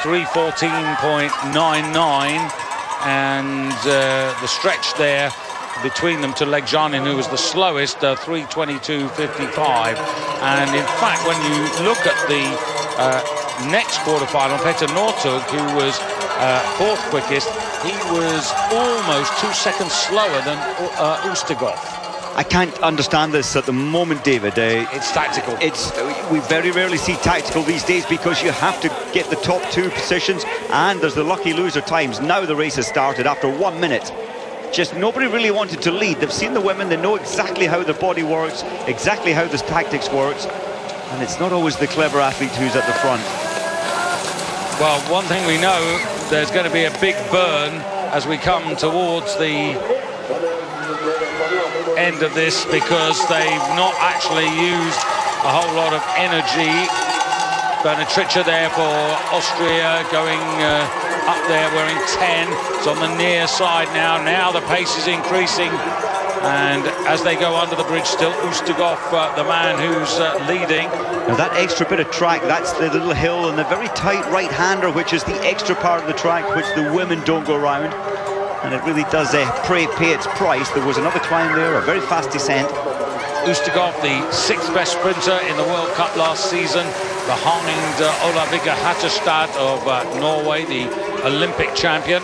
S1: 3:14.99, and the stretch there between them to Legzhanin, who was the slowest, 3:22.55. And in fact, when you look at the next quarterfinal, Petter Northug, who was 4th quickest, he was almost 2 seconds slower than Ustygov.
S2: I can't understand this at the moment, David.
S1: It's tactical.
S2: We very rarely see tactical these days because you have to get the top 2 positions, and there's the lucky loser times. Now the race has started after 1 minute. Just nobody really wanted to lead. They've seen the women, they know exactly how the body works, exactly how the tactics works, and it's not always the clever athlete who's at the front.
S1: Well, one thing we know, there's going to be a big burn as we come towards the end of this, because they've not actually used a whole lot of energy. Bernard Tritcher there for Austria, going up there wearing 10. It's on the near side now. Now the pace is increasing, and as they go under the bridge, still Ustygov, the man who's leading.
S2: Now that extra bit of track, that's the little hill and the very tight right-hander, which is the extra part of the track which the women don't go around. And it really does pay its price. There was another climb there, a very fast descent.
S1: Ustygov, the 6th best sprinter in the World Cup last season, behind Ola-Vigga Hatterstad of Norway, the Olympic champion.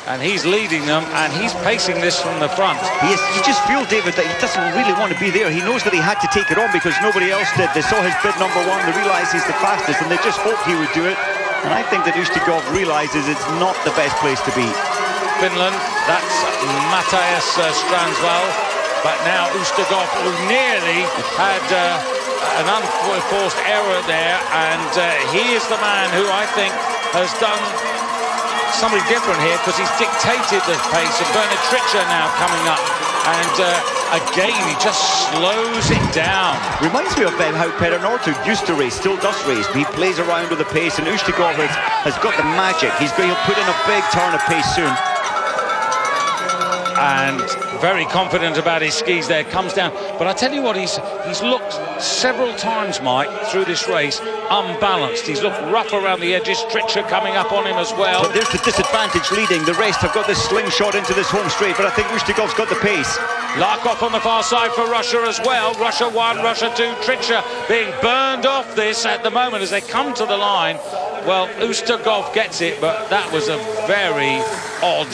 S1: And he's leading them, and he's pacing this from the front.
S2: You just feel, David, that he doesn't really want to be there. He knows that he had to take it on because nobody else did. They saw his bid number 1, they realised he's the fastest, and they just hoped he would do it. And I think that Ustygov realises it's not the best place to be.
S1: Finland, that's Matthias Stransval, but now Ustygov, who nearly had an unforced error there, and he is the man who I think has done something different here, because he's dictated the pace. And Bernard Tritcher now coming up, and again he just slows it down.
S2: Reminds me of how Petter Northug used to race, still does race. He plays around with the pace, and Ustygov has got the magic. He'll put in a big turn of pace soon.
S1: And very confident about his skis there, comes down. But I tell you what, he's looked several times, Mike, through this race, unbalanced. He's looked rough around the edges. Tritcher coming up on him as well.
S2: But there's the disadvantage leading. The rest have got this slingshot into this home straight, but I think Ustygov's got the pace.
S1: Larkov on the far side for Russia as well. Russia 1, Russia 2. Tritcher being burned off this at the moment as they come to the line. Well, Ustygov gets it, but that was a very odd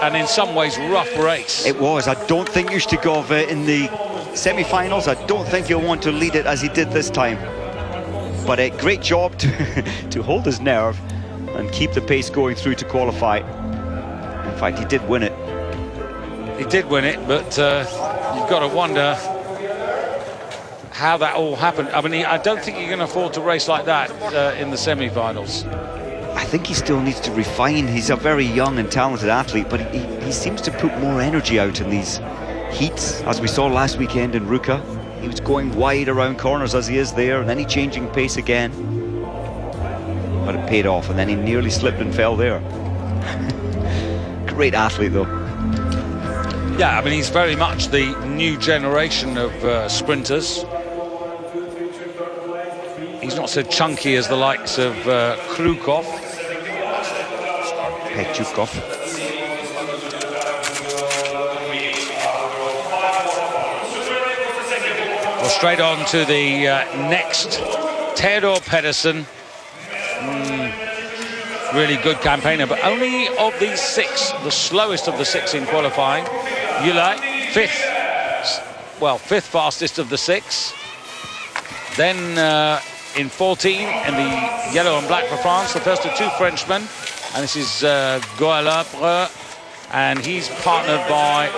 S1: and in some ways rough race.
S2: It was. I don't think Ustygov in the semi-finals, I don't think he'll want to lead it as he did this time. But a great job to hold his nerve and keep the pace going through to qualify. In fact, he did win it.
S1: He did win it, but you've got to wonder how that all happened. I mean, I don't think you can afford to race like that in the semi-finals.
S2: I think he still needs to refine. He's a very young and talented athlete, but he seems to put more energy out in these heats, as we saw last weekend in Ruka. He was going wide around corners as he is there, and then he changing pace again. But it paid off, and then he nearly slipped and fell there. Great athlete, though.
S1: Yeah, I mean, he's very much the new generation of sprinters. He's not so chunky as the likes of Krukov.
S2: Petchukov.
S1: Well, straight on to the next, Theodor Pedersen. Really good campaigner, but only of these 6, the slowest of the 6 in qualifying. Jüli, 5th fastest of the 6. Then in 14, in the yellow and black for France, the first of 2 Frenchmen, and this is Goalabre, and he's partnered by,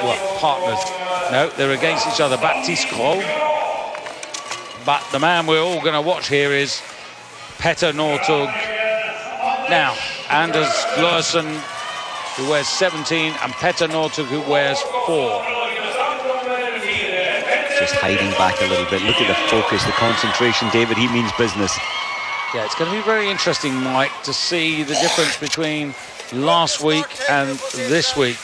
S1: no, they're against each other, Baptiste Gros. But the man we're all going to watch here is Petter Northug. Now, Anders Glorsen, who wears 17, and Petter Northug, who wears 4.
S2: Just hiding back a little bit. Look at the focus, the concentration, David. He means business.
S1: Yeah, it's going to be very interesting, Mike, to see the difference between last week and this week.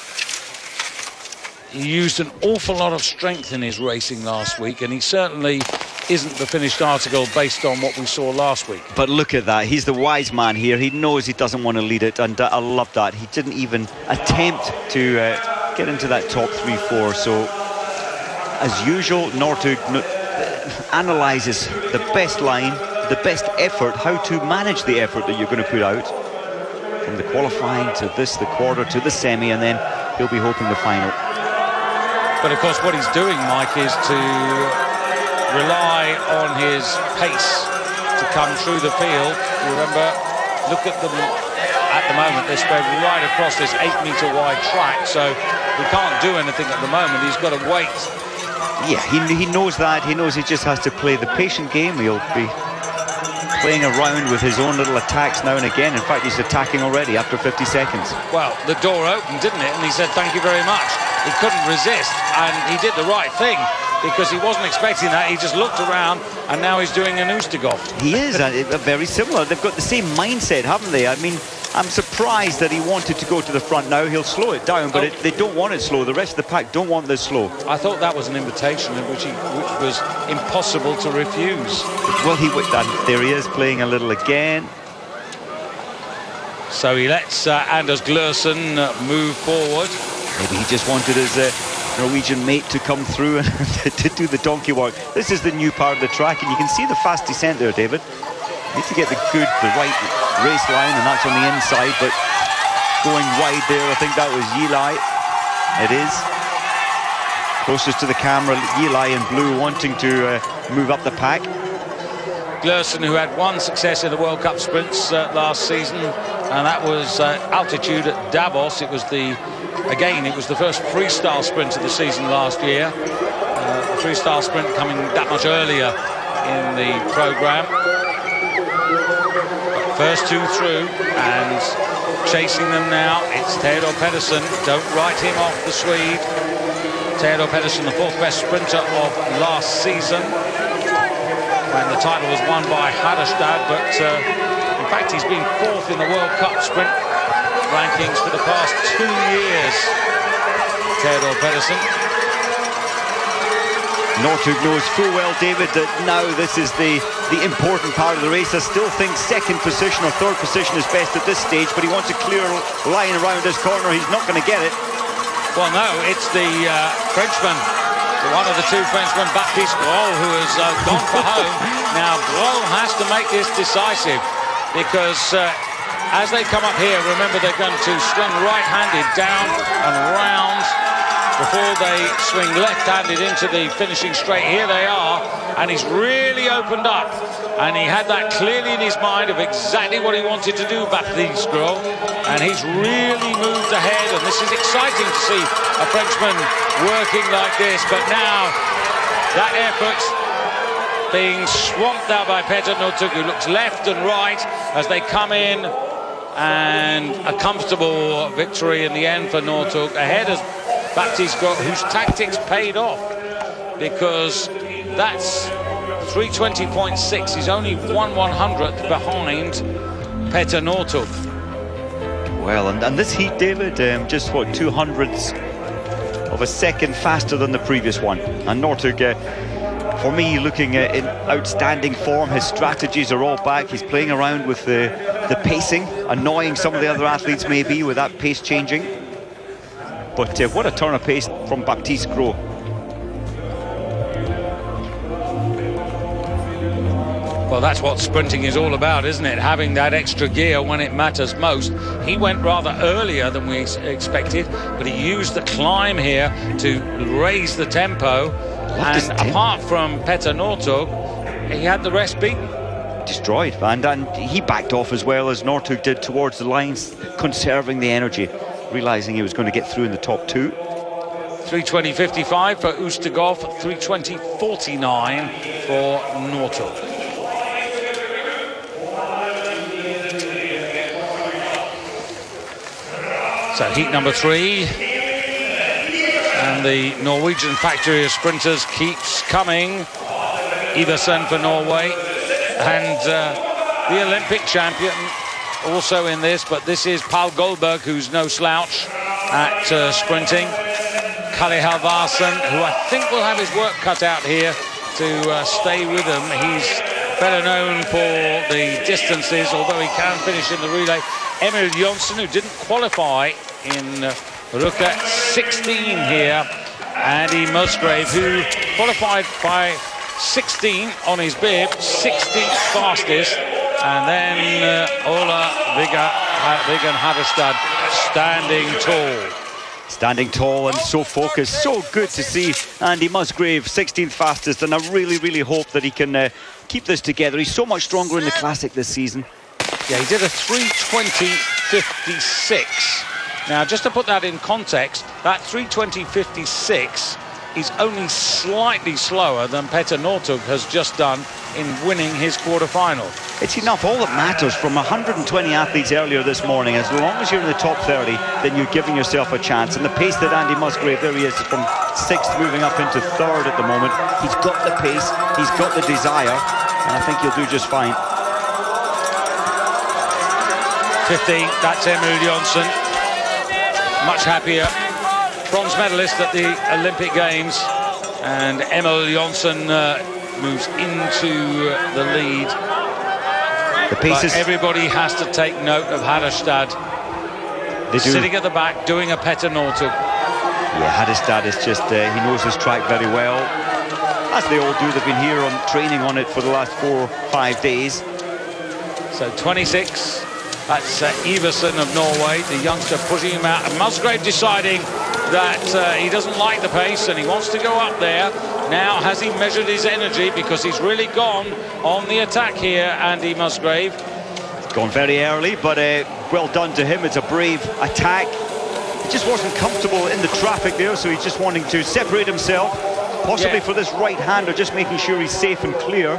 S1: He used an awful lot of strength in his racing last week, and he certainly isn't the finished article based on what we saw last week.
S2: But look at that. He's the wise man here. He knows he doesn't want to lead it, and I love that. He didn't even attempt to get into that top 3-4. So, as usual, Northug analyses the best line, the best effort, how to manage the effort that you're going to put out. From the qualifying to this, the quarter to the semi, and then he'll be hoping the final.
S1: But of course, what he's doing, Mike, is to rely on his pace to come through the field. Remember, look at them at the moment. They're spread right across this 8-metre wide track, so he can't do anything at the moment. He's got to wait.
S2: Yeah, he knows that. He knows he just has to play the patient game. He'll be playing around with his own little attacks now and again. In fact, he's attacking already after 50 seconds.
S1: Well, the door opened, didn't it? And he said, thank you very much. He couldn't resist, and he did the right thing, because he wasn't expecting that. He just looked around, and now he's doing an Ustigov.
S2: He is very similar. They've got the same mindset, haven't they? I mean, I'm surprised that he wanted to go to the front now. He'll slow it down, but they don't want it slow. The rest of the pack don't want this slow.
S1: I thought that was an invitation which was impossible to refuse.
S2: Well, there he is, playing a little again.
S1: So he lets Anders Glorsen move forward.
S2: Maybe he just wanted his Norwegian mate to come through and to do the donkey work. This is the new part of the track, and you can see the fast descent there, David. You need to get the right race line, and that's on the inside, but going wide there, I think that was Jüli. It is. Closest to the camera, Jüli in blue wanting to move up the pack.
S1: Glorsen, who had 1 success in the World Cup sprints last season, and that was altitude at Davos. It was the first freestyle sprint of the season last year. The freestyle sprint coming that much earlier in the programme. First 2 through, and chasing them now, it's Theodor Pedersen. Don't write him off, the Swede. Theodor Pedersen, the 4th best sprinter of last season, when the title was won by Hadderstad, but in fact he's been 4th in the World Cup sprint rankings for the past 2 years, Theodor Pedersen.
S2: Northug knows full well, David, that now this is the important part of the race. I still think 2nd position or 3rd position is best at this stage, but he wants a clear line around this corner. He's not going to get it.
S1: Well, no, it's the Frenchman, one of the 2 Frenchmen, Baptiste Gros, who has gone for home. Now, Gros has to make this decisive, because as they come up here, remember, they're going to swing right-handed down and round before they swing left-handed into the finishing straight. Here they are, and he's really opened up, and he had that clearly in his mind of exactly what he wanted to do, Baptiste Gros, and he's really moved ahead, and this is exciting to see a Frenchman working like this. But now that effort being swamped out by Petter Northug, who looks left and right as they come in and a comfortable victory in the end for Northug, ahead of Baptiste Gros, whose tactics paid off, because that's 320.6. He's only 1/100th behind Petter Northug.
S2: Well, and this heat, David, just what, 200ths of a second faster than the previous one. And Northug, for me, looking in outstanding form. His strategies are all back. He's playing around with the pacing, annoying some of the other athletes maybe with that pace changing. But what a turn of pace from Baptiste Gros.
S1: Well, that's what sprinting is all about, isn't it? Having that extra gear when it matters most. He went rather earlier than we expected, but he used the climb here to raise the tempo. And apart from Petter Northug, he had the rest beaten.
S2: Destroyed, and he backed off as well as Northug did towards the lines, conserving the energy, realising he was going to get through in the top two.
S1: 3:20.55 for Ustigov, 3:20.49 for Northug. So heat number 3, and the Norwegian factory of sprinters keeps coming. Iversen for Norway, and the Olympic champion also in this, but this is Paul Goldberg, who's no slouch at sprinting. Kalle Halvarsen, who I think will have his work cut out here to stay with them. He's better known for the distances, although he can finish in the relay. Emil Jonsson, who didn't qualify in Ruka, 16 here. Andy Musgrave, who qualified by 16 on his bib, 16th fastest. And then Ola Vigan Haverstad standing tall.
S2: Standing tall and so focused. So good to see Andy Musgrave 16th fastest, and I really hope that he can keep this together. He's so much stronger in the Classic this season.
S1: Yeah, he did a 3:20.56. Now, just to put that in context, that 3:20.56 is only slightly slower than Petter Northug has just done in winning his quarter-final.
S2: It's enough. All that matters from 120 athletes earlier this morning, as long as you're in the top 30, then you're giving yourself a chance. And the pace that Andy Musgrave, there he is, from 6th moving up into 3rd at the moment. He's got the pace, he's got the desire, and I think he'll do just fine.
S1: 15, that's Emil Jonsson. Much happier. Bronze medalist at the Olympic Games. And Emil Jonsson moves into the lead.
S2: The pace is...
S1: everybody has to take note of Haverstad. Sitting at the back, doing a Petter Northug.
S2: Yeah, Haverstad is just, he knows his track very well. As they all do, they've been here on training on it for the last 4 or 5 days.
S1: So 26, that's Iversen of Norway, the youngster pushing him out. And Musgrave deciding that he doesn't like the pace and he wants to go up there. Now, has he measured his energy? Because he's really gone on the attack here, Andy Musgrave.
S2: Gone very early, but well done to him. It's a brave attack. He just wasn't comfortable in the traffic there, so he's just wanting to separate himself, possibly for this right-hander, just making sure he's safe and clear.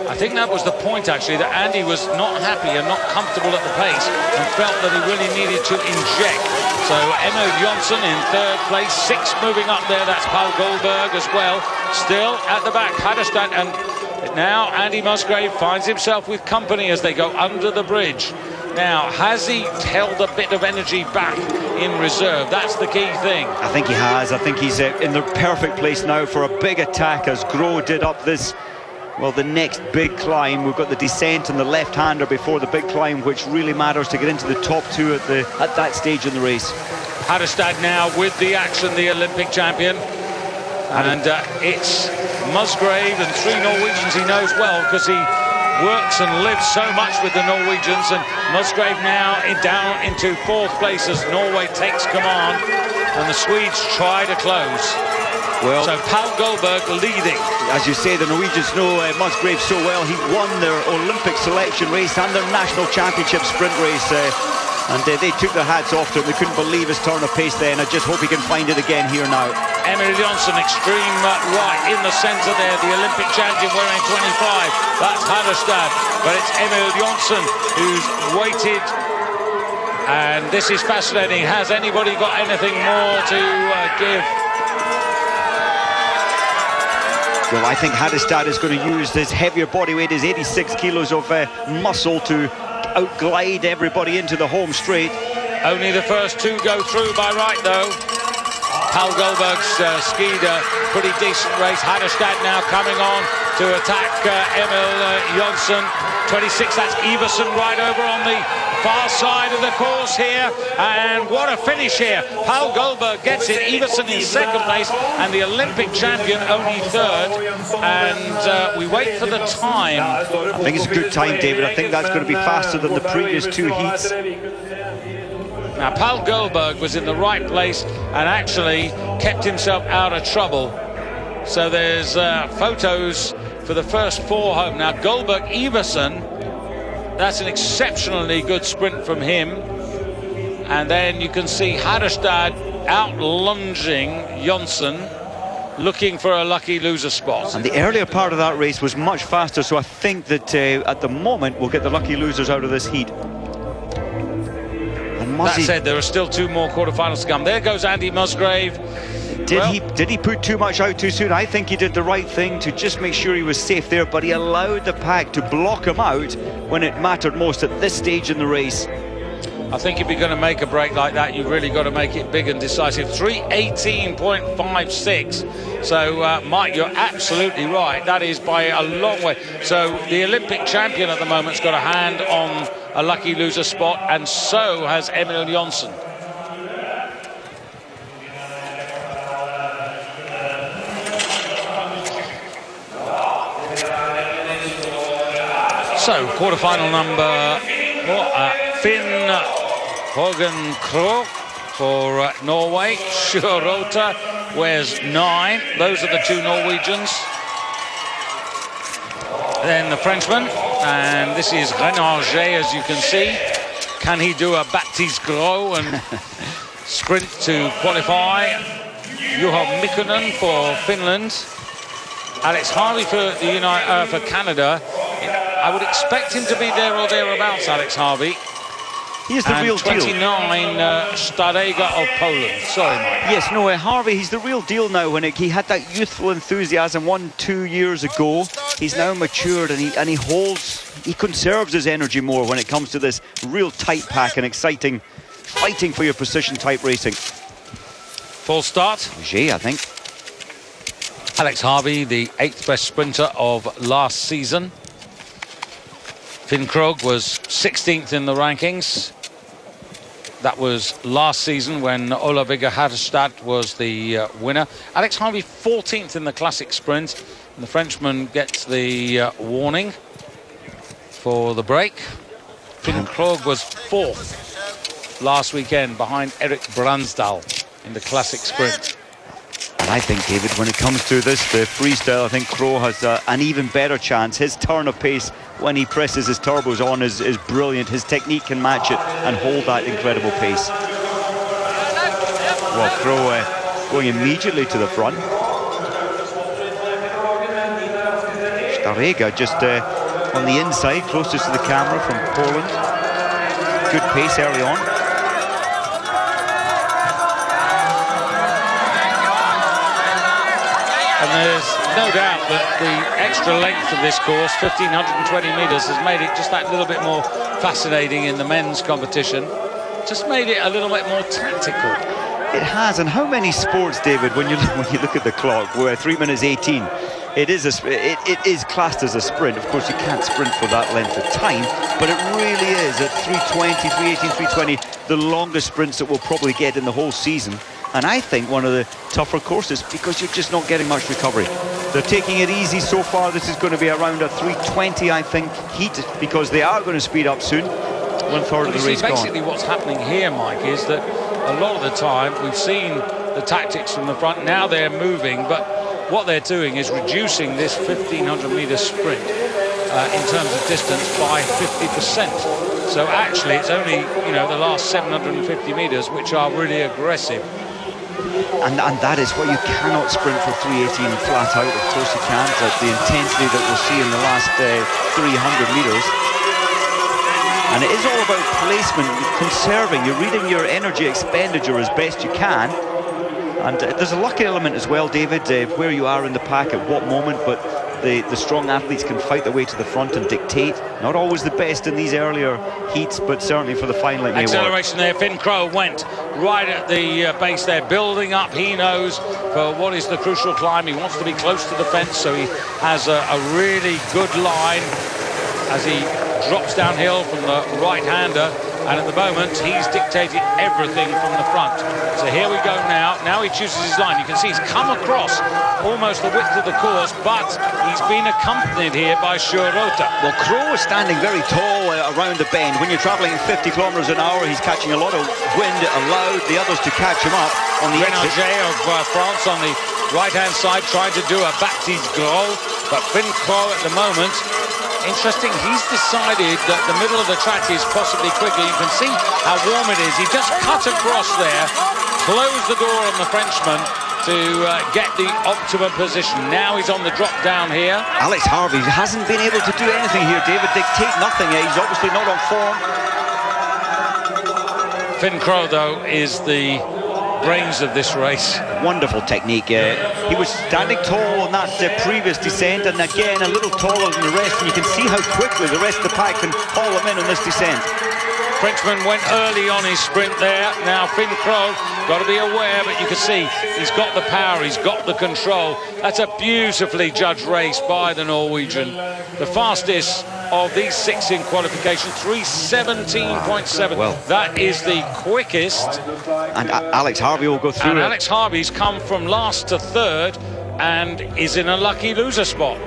S1: I think that was the point, actually, that Andy was not happy and not comfortable at the pace and felt that he really needed to inject. So Emil Jonsson in 3rd place, 6th moving up there, that's Paul Goldberg as well. Still at the back, Haverstad, and now Andy Musgrave finds himself with company as they go under the bridge. Now, has he held a bit of energy back in reserve? That's the key thing.
S2: I think he has. I think he's in the perfect place now for a big attack, as Gros did up this, well, the next big climb. We've got the descent and the left-hander before the big climb, which really matters to get into the top 2 at that stage in the race.
S1: Haverstad now with the action, the Olympic champion. And it's Musgrave and 3 Norwegians he knows well, because he works and lives so much with the Norwegians. And Musgrave now down into 4th place as Norway takes command and the Swedes try to close.
S2: Well,
S1: so Paul Goldberg leading.
S2: As you say, the Norwegians know Musgrave so well. He won their Olympic selection race and their national championship sprint race. And they took their hats off to him. They couldn't believe his turn of pace then. I just hope he can find it again here now.
S1: Emil Jonsson, extreme right in the centre there. The Olympic champion wearing 25. That's Haverstad. But it's Emil Jonsson who's waited And this is fascinating. Has anybody got anything more to give?
S2: Well, I think Hadestad is going to use his heavier body weight, his 86 kilos of muscle, to outglide everybody into the home straight.
S1: Only the first two go through by right, though. Paul Goldberg's skied a pretty decent race. Hadestad now coming on to attack Emil Jonsson. 26, that's Iversen right over on the far side of the course here. And what a finish here. Paul Goldberg gets it. Iversen in second place, and the Olympic champion only third. And we wait for the time.
S2: I think it's a good time, David. I think that's going to be faster than the previous two heats.
S1: Now, Paul Goldberg was in the right place and actually kept himself out of trouble. So there's photos for the first four home. Now, Goldberg-Iversen, that's an exceptionally good sprint from him. And then you can see Hadestad out-lunging Jonsson, looking for a lucky loser spot.
S2: And the earlier part of that race was much faster, so I think that at the moment we'll get the lucky losers out of this heat.
S1: That said, there are still two more quarterfinals to come. There goes Andy Musgrave.
S2: Did he put too much out too soon? I think he did the right thing to just make sure he was safe there, but he allowed the pack to block him out when it mattered most at this stage in the race.
S1: I think if you're going to make a break like that, you've really got to make it big and decisive. 3:18.56. So, Mike, you're absolutely right. That is by a long way. So the Olympic champion at the moment's got a hand on a lucky loser spot, and so has Emil Jonsson. So, quarterfinal number Finn Hågen Krogh for Norway. Sjur Rota wears 9. Those are the two Norwegians. Then the Frenchman, and this is Renanger, as you can see. Can he do a Baptiste Gros and sprint to qualify? Juho Mikkonen for Finland. Alex Harvey for for Canada. I would expect him to be there or thereabouts, Alex Harvey.
S2: He's the real
S1: 29, Stadega of Poland. Sorry, Mike.
S2: Yes, no, Harvey, he's the real deal now. When he had that youthful enthusiasm 2 years ago, he's now matured, and he conserves his energy more when it comes to this real tight pack and exciting fighting for your precision type racing.
S1: Full start.
S2: Jay, I think.
S1: Alex Harvey, the 8th best sprinter of last season. Finn Krogh was 16th in the rankings. That was last season when Ola Vigga Hadestad was the winner. Alex Harvey 14th in the classic sprint, and the Frenchman gets the warning for the break. Finn Krogh was 4th last weekend behind Eric Bransdal in the classic sprint.
S2: And I think, David, when it comes to this, the freestyle, I think Krogh has an even better chance. His turn of pace when he presses his turbos on is brilliant. His technique can match it and hold that incredible pace. Well, Krogh going immediately to the front. Stadega just on the inside, closest to the camera from Poland. Good pace early on.
S1: And there's no doubt that the extra length of this course, 1,520 metres, has made it just that little bit more fascinating in the men's competition. Just made it a little bit more tactical.
S2: It has, and how many sports, David, when you look at the clock, we're 3 minutes 18, it is classed as a sprint. Of course, you can't sprint for that length of time, but it really is at 3:20, 3:18, 3:20, the longest sprints that we'll probably get in the whole season. And I think one of the tougher courses, because you're just not getting much recovery. They're taking it easy so far. This is going to be around a 3:20, I think, heat, because they are going to speed up soon. 1/3 of the race gone.
S1: Basically, what's happening here, Mike, is that a lot of the time we've seen the tactics from the front. Now they're moving, but what they're doing is reducing this 1,500-metre sprint in terms of distance by 50%. So actually, it's only the last 750 metres which are really aggressive.
S2: And that is what you cannot sprint for 3:18 flat out. Of course you can't. At the intensity that we'll see in the last 300 metres. And it is all about placement, conserving. You're reading your energy expenditure as best you can. And there's a lucky element as well, David, where you are in the pack at what moment, but the strong athletes can fight their way to the front and dictate. Not always the best in these earlier heats, but certainly for the final it may work.
S1: Acceleration there. Finn Crowe went right at the base there, building up. He knows for what is the crucial climb. He wants to be close to the fence, so he has a really good line as he drops downhill from the right-hander. And at the moment, he's dictating everything from the front. So here we go now. Now he chooses his line. You can see he's come across almost the width of the course, but he's been accompanied here by Shuarota.
S2: Well, Crowe is standing very tall around the bend. When you're travelling at 50 kilometres an hour, he's catching a lot of wind, allowed the others to catch him up on the exit.
S1: Renarget of France on the right-hand side trying to do a baptiste gros, but Finn Crowe at the moment, interesting, he's decided that the middle of the track is possibly quicker. You can see how warm it is. He just cut across there, closed the door on the Frenchman to get the optimum position. Now he's on the drop down here.
S2: Alex Harvey hasn't been able to do anything here, David. Dictate nothing. He's obviously not on form.
S1: Finn Crowe, though, is the brains of this race.
S2: Wonderful technique. He was standing tall on that previous descent, and again a little taller than the rest, and you can see how quickly the rest of the pack can haul him in on this descent.
S1: Frenchman went early on his sprint there. Now Finn Crowe, got to be aware, but you can see he's got the power, he's got the control. That's a beautifully judged race by the Norwegian. The fastest of these 6 in qualification, 3:17.7.
S2: Well,
S1: that is the quickest.
S2: And Alex Harvey will go through
S1: And
S2: it.
S1: Alex Harvey's come from last to third and is in a lucky loser spot.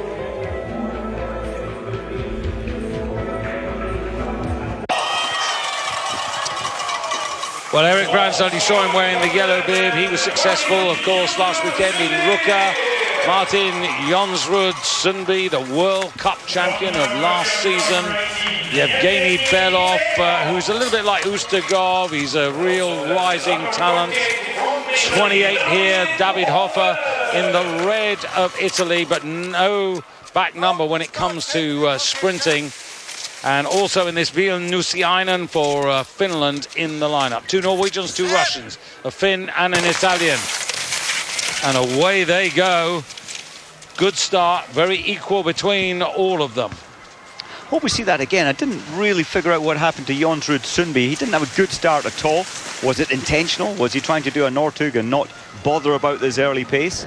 S1: Well, Erik Bransdal, you saw him wearing the yellow bib. He was successful, of course, last weekend in Ruka. Martin Jonsrud Sundby, the World Cup champion of last season. Yevgeny Belov, who's a little bit like Ustegov. He's a real rising talent. 28 here, David Hofer in the red of Italy, but no back number when it comes to sprinting. And also in this Vilniusiainen for Finland in the lineup. 2 Norwegians, 2 Russians, a Finn and an Italian. And away they go. Good start, very equal between all of them.
S2: Hope we see that again. I didn't really figure out what happened to Jonsrud Sundby. He didn't have a good start at all. Was it intentional? Was he trying to do a Northug and not bother about this early pace?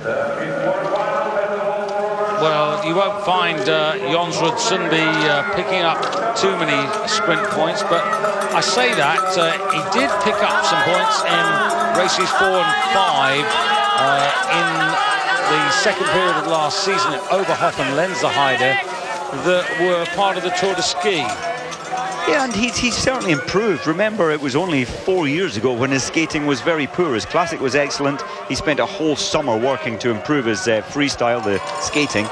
S1: Well, you won't find Jonsrud Sundby picking up too many sprint points, but I say that he did pick up some points in races 4 and 5 in the second period of last season at Oberhof and Lenzerheide that were part of the Tour de Ski.
S2: Yeah, and he's certainly improved. Remember, it was only 4 years ago when his skating was very poor. His classic was excellent. He spent a whole summer working to improve his freestyle, the skating,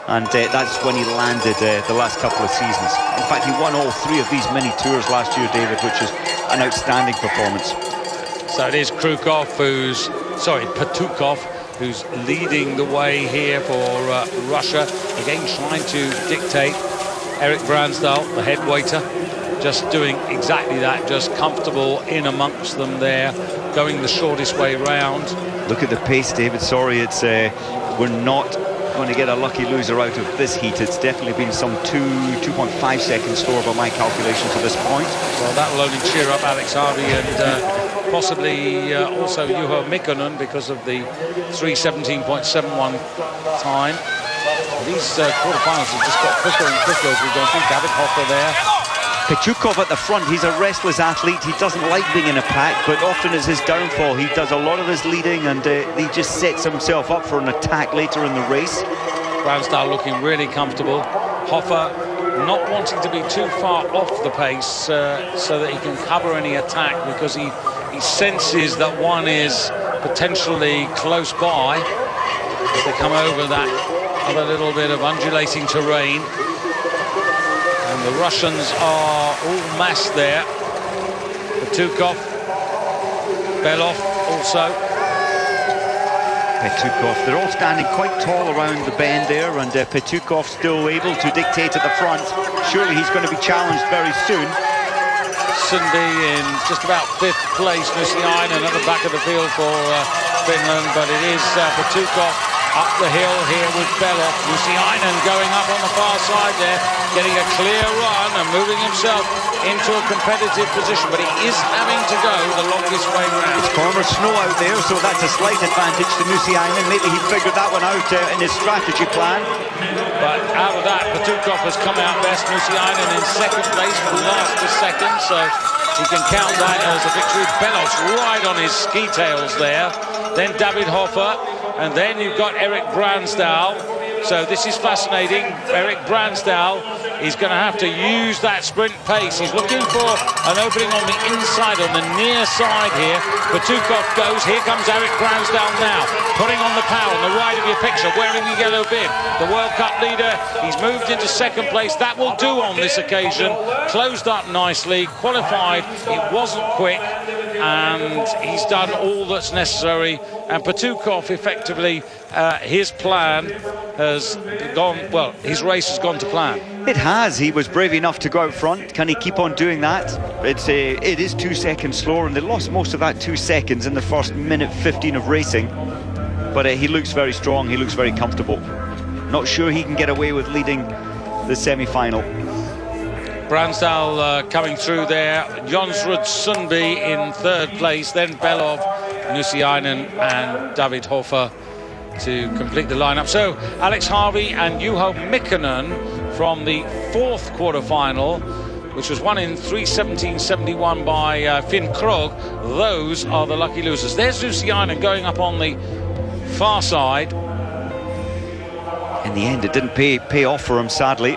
S2: and that's when he landed the last couple of seasons. In fact, he won all 3 of these mini tours last year, David, which is an outstanding performance.
S1: So it is Petukov, who's leading the way here for Russia. Again, trying to dictate. Erik Bransdal, the head waiter, just doing exactly that, just comfortable in amongst them there, going the shortest way round.
S2: Look at the pace, David. Sorry, it's we're not going to get a lucky loser out of this heat. It's definitely been some 2.5 seconds slower by my calculations at this point.
S1: Well, that will only cheer up Alex Harvey and possibly also Juho Mikkonen because of the 3:17.71 time. These quarterfinals have just got quicker and quicker as we've gone through. David Hofer there.
S2: Petukov at the front, he's a restless athlete. He doesn't like being in a pack, but often it's his downfall. He does a lot of his leading and he just sets himself up for an attack later in the race.
S1: Bransdal looking really comfortable. Hofer not wanting to be too far off the pace so that he can cover any attack, because he senses that one is potentially close by as they come over that other little bit of undulating terrain. And the Russians are all massed there. Petukov, Belov also.
S2: Petukov, they're all standing quite tall around the bend there, and Petukov still able to dictate at the front. Surely he's going to be challenged very soon.
S1: Sundby in just about 5th place. Nusiainen at the back of the field for Finland, but it is Petukov up the hill here with Belov. Nusiainen going up on the far side there, getting a clear run and moving himself into a competitive position, but he is having to go the longest way round.
S2: It's former snow out there, so that's a slight advantage to Nusiainen. Maybe he figured that one out in his strategy plan.
S1: But out of that, Petukov has come out best. Nusiainen in 2nd place from last to 2nd, so he can count that as a victory. Belov's right on his ski tails there. Then David Hofer, and then you've got Erik Bransdal. So this is fascinating. Erik Bransdal is going to have to use that sprint pace. He's looking for an opening on the inside, on the near side here. Petukov goes. Here comes Erik Bransdal now, putting on the power on the right of your picture, wearing the yellow bib. The World Cup leader, he's moved into 2nd place. That will do on this occasion. Closed up nicely, qualified. It wasn't quick, and he's done all that's necessary. And Petukov, effectively, his plan has gone, well, his race has gone to plan.
S2: It has. He was brave enough to go out front. Can he keep on doing that? It is 2 seconds slower, and they lost most of that 2 seconds in the first minute 15 of racing. But he looks very strong. He looks very comfortable. Not sure he can get away with leading the semi-final.
S1: Bransdal coming through there. Jonsrud Sundby in 3rd place. Then Belov, Nusiainen and David Hofer to complete the lineup. So Alex Harvey and Juho Mikkonen from the 4th quarter-final, which was won in 3:17.71 by Finn Krogh. Those are the lucky losers. There's Nusiainen going up on the far side.
S2: In the end, it didn't pay off for him, sadly.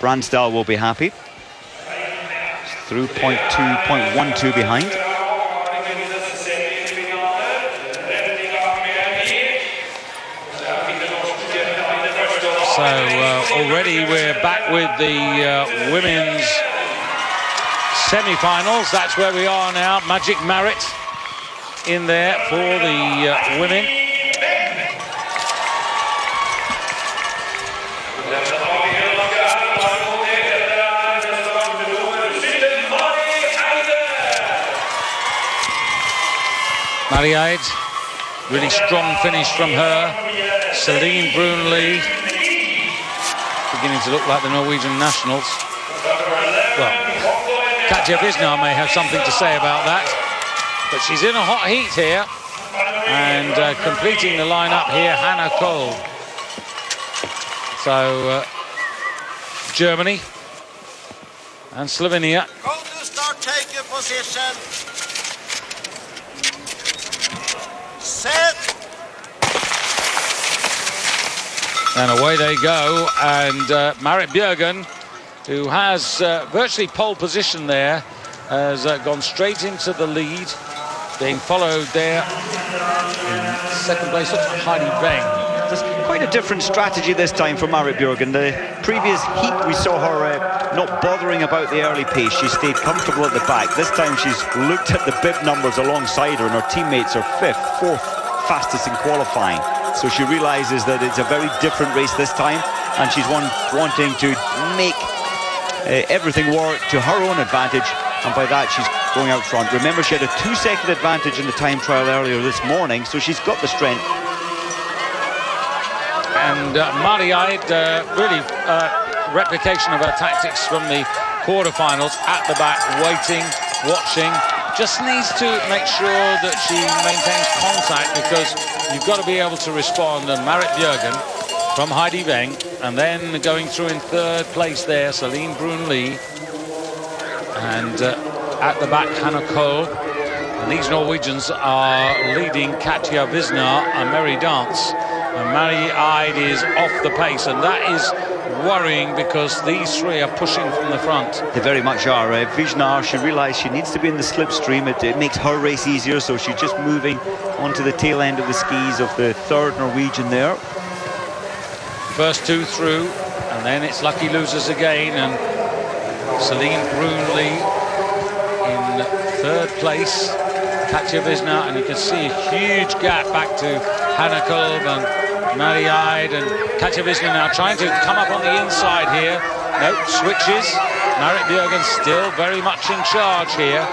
S2: Bransdal will be happy. Through 0.12 behind.
S1: So already we're back with the women's semi-finals. That's where we are now. Magic Marit in there for the women. Mariaid, really strong finish from her. Celine Brunli, beginning to look like the Norwegian nationals. Well, Katja Visnar may have something to say about that, but she's in a hot heat here, and completing the lineup here, Hannah Kohl. So Germany and Slovenia.
S7: Go to start, take your position. Set.
S1: And away they go, and Marit Bjørgen, who has virtually pole position there, has gone straight into the lead, being followed there in 2nd place. Looks like Heidi Weng.
S2: There's quite a different strategy this time for Marit Bjørgen. The previous heat we saw her not bothering about the early pace. She stayed comfortable at the back. This time she's looked at the bib numbers alongside her, and her teammates are 5th, 4th fastest in qualifying. So she realizes that it's a very different race this time, and she's wanting to make everything work to her own advantage, and by that she's going out front. Remember, she had a 2-second advantage in the time trial earlier this morning, so she's got the strength.
S1: And Mariaid, really replication of her tactics from the quarterfinals, at the back, waiting, watching. Just needs to make sure that she maintains contact, because you've got to be able to respond. And Marit Bjørgen from Heidi Weng, and then going through in 3rd place there, Celine Brunli, and at the back, Hannah Kohl. And these Norwegians are leading Katja Visnar and Mary Dance. And Mariaid is off the pace, and that is worrying, because these three are pushing from the front.
S2: They very much are. Visnar, she realised she needs to be in the slipstream. It makes her race easier, so she's just moving onto the tail end of the skis of the 3rd Norwegian there.
S1: First 2 through, and then it's lucky losers again, and Celine Brunli in 3rd place, Katja Visnar, and you can see a huge gap back to Hannah Kohl and Mariaid, and Katja Visnar now trying to come up on the inside here. No, switches. Marit Bjørgen still very much in charge here.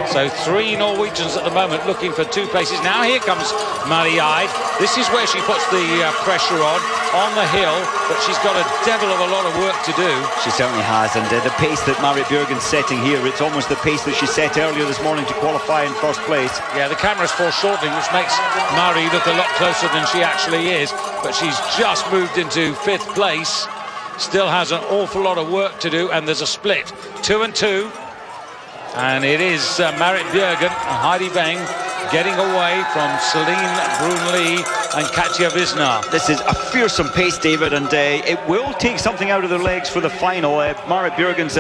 S1: So 3 Norwegians at the moment looking for 2 places. Now here comes Marie Eid. This is where she puts the pressure on the hill, but she's got a devil of a lot of work to do.
S2: She certainly has, and the pace that Marit Bjørgen's setting here, it's almost the pace that she set earlier this morning to qualify in first place.
S1: Yeah, the camera's foreshortening, which makes Marie look a lot closer than she actually is, but she's just moved into 5th place. Still has an awful lot of work to do, and there's a split, 2 and 2. And it is Marit Bjørgen and Heidi Beng getting away from Celine Brunli and Katja Wisner.
S2: This is a fearsome pace, David, and it will take something out of their legs for the final. Marit Bjørgen's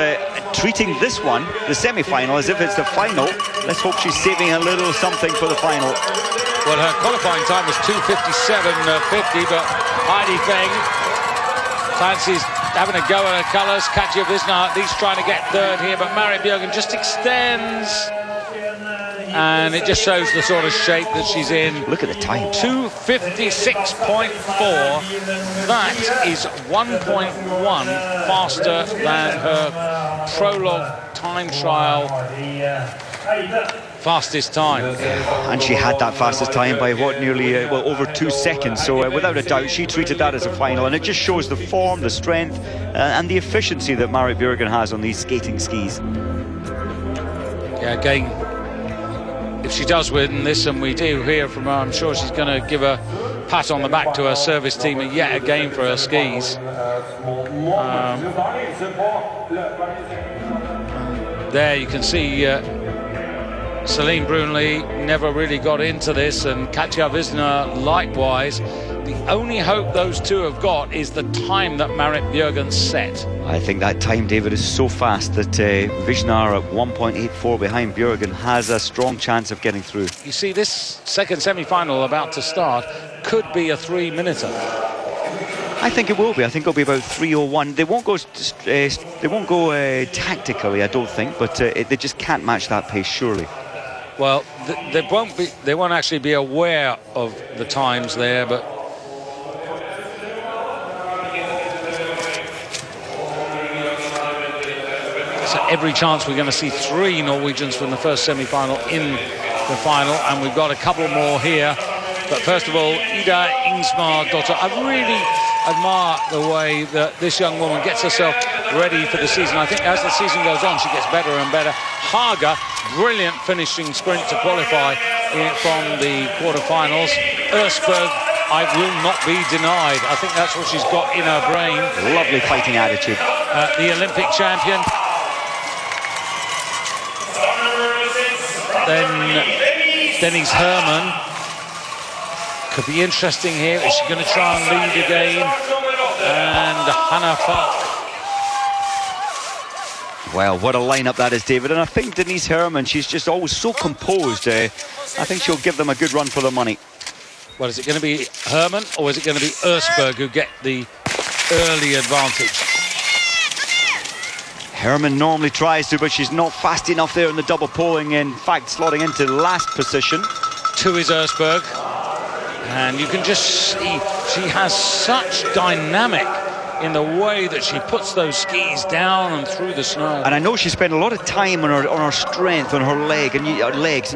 S2: treating this one, the semi-final, as if it's the final. Let's hope she's saving a little something for the final.
S1: Well, her qualifying time was 2:57.50, but Heidi Beng fancies having a go at her colours. Katja Wisner at least trying to get 3rd here, but Marit Bjørgen just extends, and it just shows the sort of shape that she's in.
S2: Look at the time.
S1: 2:56.4. That is 1.1 faster than her prologue time trial fastest time.
S2: And she had that fastest time by what, nearly over 2 seconds. So without a doubt she treated that as a final, and it just shows the form, the strength and the efficiency that Marit Bjørgen has on these skating skis.
S1: Yeah, again, if she does win this, and we do hear from her, I'm sure she's going to give a pat on the back to her service team yet again for her skis. There you can see Celine Brunli never really got into this, and Katja Wisner likewise. The only hope those two have got is the time that Marit Bjørgen set.
S2: I think that time, David, is so fast that Wisner at 1.84 behind Bjørgen has a strong chance of getting through.
S1: You see, this second semi-final about to start could be a 3-minuter.
S2: I think it will be. I think it'll be about 3:01. They won't go tactically, I don't think, but they just can't match that pace, surely.
S1: Well, they won't actually be aware of the times there, but so every chance we're going to see 3 Norwegians from the first semi-final in the final, and we've got a couple more here. But first of all, Ida Ingsmarsdottir. I really admire the way that this young woman gets herself ready for the season. I think as the season goes on, she gets better and better. Haga, brilliant finishing sprint to qualify from the quarterfinals. Østberg, I will not be denied. I think that's what she's got in her brain.
S2: Lovely fighting attitude.
S1: The Olympic champion. Then Denise Herman. Could be interesting here. Is she going to try and lead again? And Hannah Falk.
S2: Well, what a lineup that is, David. And I think Denise Herman, she's just always so composed. I think she'll give them a good run for their money.
S1: Well, is it going to be Herman, or is it going to be Østberg who get the early advantage?
S2: Herman normally tries to, but she's not fast enough there in the double poling. In fact, slotting into last position.
S1: 2 is Østberg. And you can just see she has such dynamic in the way that she puts those skis down and through the snow.
S2: And I know she spent a lot of time on her strength, on her legs, and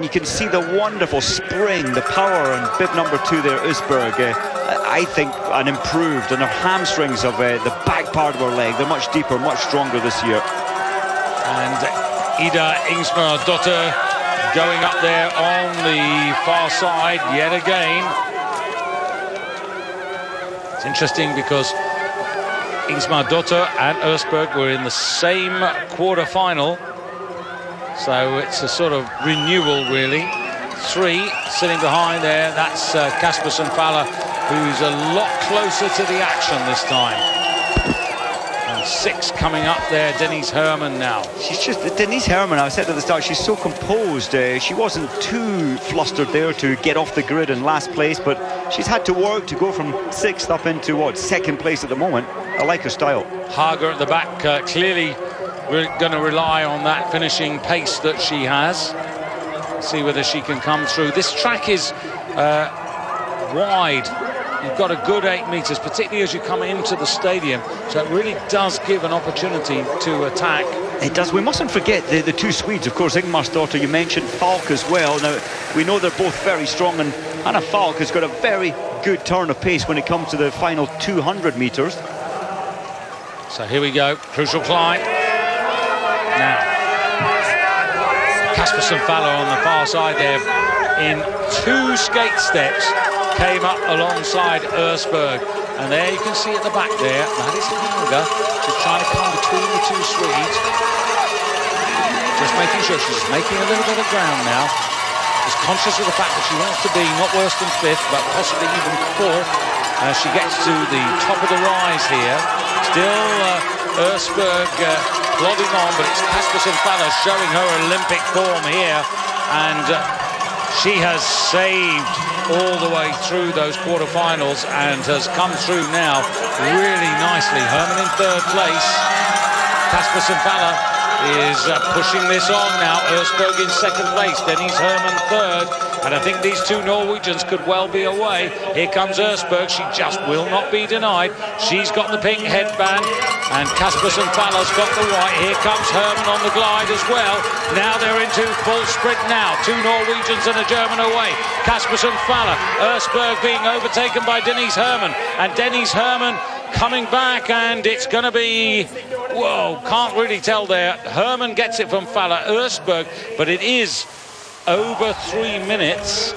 S2: you can see the wonderful spring, the power on bib number 2 there, Østberg. I think an improved, and her hamstrings of the back part of her leg, they're much deeper, much stronger this year.
S1: And Ida Ingsmarsdottir going up there on the far side yet again. It's interesting because Ingsmarsdottir and Østberg were in the same quarter-final, so it's a sort of renewal, really. 3 sitting behind there, that's Kaspersen Faller, who's a lot closer to the action this time. And 6 coming up there, Denise Herman now.
S2: She's just, Denise Herman, I said at the start, she's so composed. She wasn't too flustered there to get off the grid in last place, but she's had to work to go from 6th up into, 2nd place at the moment. I like her style.
S1: Haga at the back, clearly we're going to rely on that finishing pace that she has. See whether she can come through. This track is wide you've got a good 8 metres, particularly as you come into the stadium. So it really does give an opportunity to attack.
S2: It does. We mustn't forget the two Swedes, of course. Ingmarsdottir, you mentioned Falk as well. Now, we know they're both very strong, and Hannah Falk has got a very good turn of pace when it comes to the final 200 metres.
S1: So here we go, crucial climb. Now, Kaspersen Faller on the far side there in 2 skate steps came up alongside Østberg. And there you can see at the back there, that is Haga. She's trying to come between the two Swedes. Just making sure she's making a little bit of ground now. She's conscious of the fact that she wants to be not worse than 5th, but possibly even 4th. As she gets to the top of the rise here. Still Østberg plodding on, but it's Kaspersen Faller showing her Olympic form here. And she has saved all the way through those quarterfinals and has come through now really nicely. Hermann in 3rd place. Kaspersen Faller is pushing this on now. Østberg in 2nd place. Denise Hermann 3rd. And I think these two Norwegians could well be away. Here comes Østberg. She just will not be denied. She's got the pink headband. And Kaspersen Faller's got the white. Here comes Hermann on the glide as well. Now they're into full sprint now. 2 Norwegians and a German away. Kaspersen Faller. Østberg being overtaken by Denise Hermann. And Denise Hermann coming back, and it's going to be, whoa, can't really tell there. Hermann gets it from Faller. Østberg, but it is over 3 minutes,